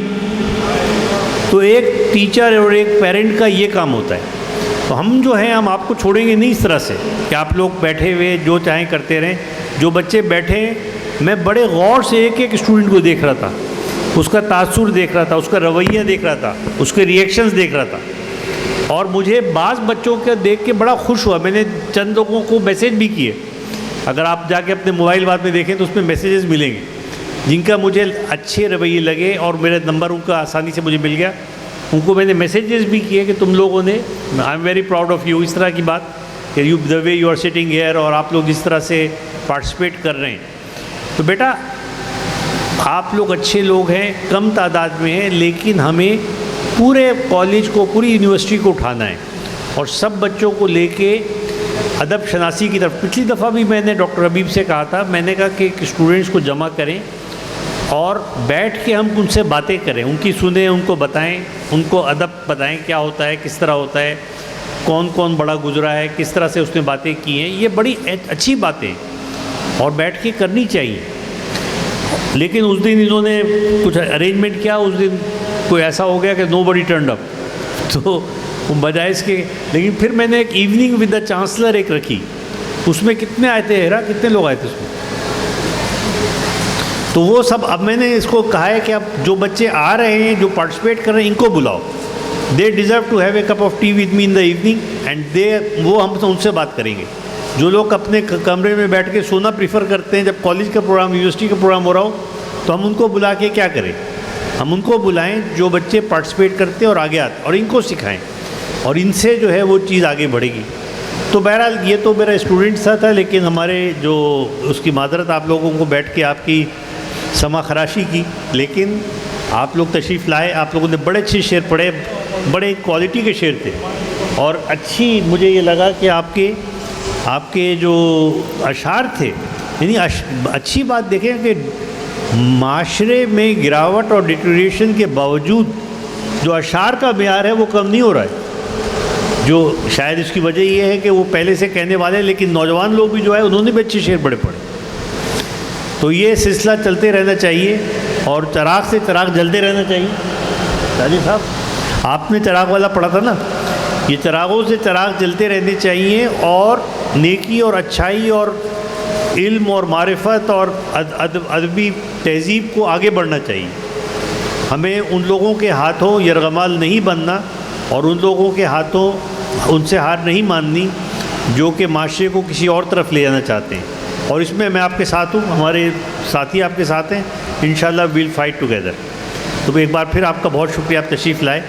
Speaker 3: تو ایک ٹیچر اور ایک پیرنٹ کا یہ کام ہوتا ہے. تو ہم جو ہیں ہم آپ کو چھوڑیں گے نہیں اس طرح سے کہ آپ لوگ بیٹھے ہوئے جو چاہیں کرتے رہیں. جو بچے بیٹھے ہیں، میں بڑے غور سے ایک ایک اسٹوڈنٹ کو دیکھ رہا تھا، اس کا تاثر دیکھ رہا تھا، اس کا رویہ دیکھ رہا تھا، اس کے ریئیکشنز دیکھ رہا تھا. اور مجھے بعض بچوں کے دیکھ کے بڑا خوش ہوا. میں نے چند لوگوں کو میسیج بھی کیے، اگر آپ جا کے اپنے موبائل بعد میں دیکھیں تو اس میں میسیجز ملیں گے جن کا مجھے اچھے رویے لگے، اور میرا نمبر ان کا آسانی سے مجھے مل گیا. ان کو میں نے میسیجز بھی کیے کہ تم لوگوں نے، I am very proud of you, اس طرح کی بات کہ you the way you are sitting here, اور آپ لوگ جس طرح سے پارٹیسپیٹ کر رہے ہیں. تو بیٹا آپ لوگ اچھے لوگ ہیں، کم تعداد میں ہیں، لیکن ہمیں پورے کالج کو، پوری یونیورسٹی کو اٹھانا ہے اور سب بچوں کو لے کے ادب شناسی کی طرف. پچھلی دفعہ بھی میں نے ڈاکٹر حبیب سے کہا تھا، میں نے کہا کہ اسٹوڈنٹس کو جمع کریں اور بیٹھ کے ہم ان سے باتیں کریں، ان کی سنیں، ان کو بتائیں، ان کو ادب بتائیں کیا ہوتا ہے، کس طرح ہوتا ہے، کون کون بڑا گزرا ہے، کس طرح سے اس نے باتیں کی ہیں. یہ بڑی اچھی باتیں اور بیٹھ کے کرنی چاہیے. لیکن اس دن انہوں نے کچھ ارینجمنٹ کیا، اس دن کوئی ایسا ہو گیا کہ نو بڈی ٹرنڈ اپ، تو بجائے اس کے. لیکن پھر میں نے ایک ایوننگ ود دا چانسلر ایک رکھی، اس میں کتنے آئے تھے ہیرا، کتنے لوگ آئے تھے اس میں؟ تو وہ سب، اب میں نے اس کو کہا ہے کہ اب جو بچے آ رہے ہیں، جو پارٹیسپیٹ کر رہے ہیں، ان کو بلاؤ. They deserve to have a cup of tea with me in the evening and وہ ہم ان سے بات کریں گے. جو لوگ اپنے کمرے میں بیٹھ کے سونا پریفر کرتے ہیں، جب کالج کا پروگرام، یونیورسٹی کا پروگرام ہو رہا ہو، تو ہم ان کو بلا کے کیا کریں، ہم ان کو بلائیں جو بچے پارٹیسپیٹ کرتے ہیں اور آگے آتے، اور ان کو سکھائیں، اور ان سے جو ہے وہ چیز آگے بڑھے گی. تو بہرحال یہ تو میرا اسٹوڈنٹ سا تھا، لیکن ہمارے جو اس کی معذرت آپ لوگوں کو بیٹھ کے آپ کی سما خراشی کی، لیکن آپ لوگ تشریف لائے، آپ لوگوں نے بڑے اچھے شعر پڑھے، بڑے کوالٹی کے شعر تھے. اور اچھی مجھے یہ لگا کہ آپ کے جو اشعار تھے، یعنی اچھی بات دیکھیں کہ معاشرے میں گراوٹ اور ڈیٹریشن کے باوجود جو اشعار کا معیار ہے وہ کم نہیں ہو رہا ہے. جو شاید اس کی وجہ یہ ہے کہ وہ پہلے سے کہنے والے، لیکن نوجوان لوگ بھی جو ہے انہوں نے بھی اچھے شعر بڑے پڑھے. تو یہ سلسلہ چلتے رہنا چاہیے اور چراغ سے چراغ جلتے رہنا چاہیے. راجی صاحب آپ نے چراغ والا پڑھا تھا نا، یہ چراغوں سے چراغ جلتے رہنے چاہیے، اور نیکی اور اچھائی اور علم اور معرفت اور ادبی تہذیب کو آگے بڑھنا چاہیے. ہمیں ان لوگوں کے ہاتھوں یرغمال نہیں بننا، اور ان لوگوں کے ہاتھوں ان سے ہار نہیں ماننی جو کہ معاشرے کو کسی اور طرف لے جانا چاہتے ہیں. اور اس میں آپ کے ساتھ ہوں، ہمارے ساتھی آپ کے ساتھ ہیں، انشاءاللہ ویل فائٹ ٹوگیدر. تو ایک بار پھر آپ کا بہت شکریہ، آپ تشریف لائے.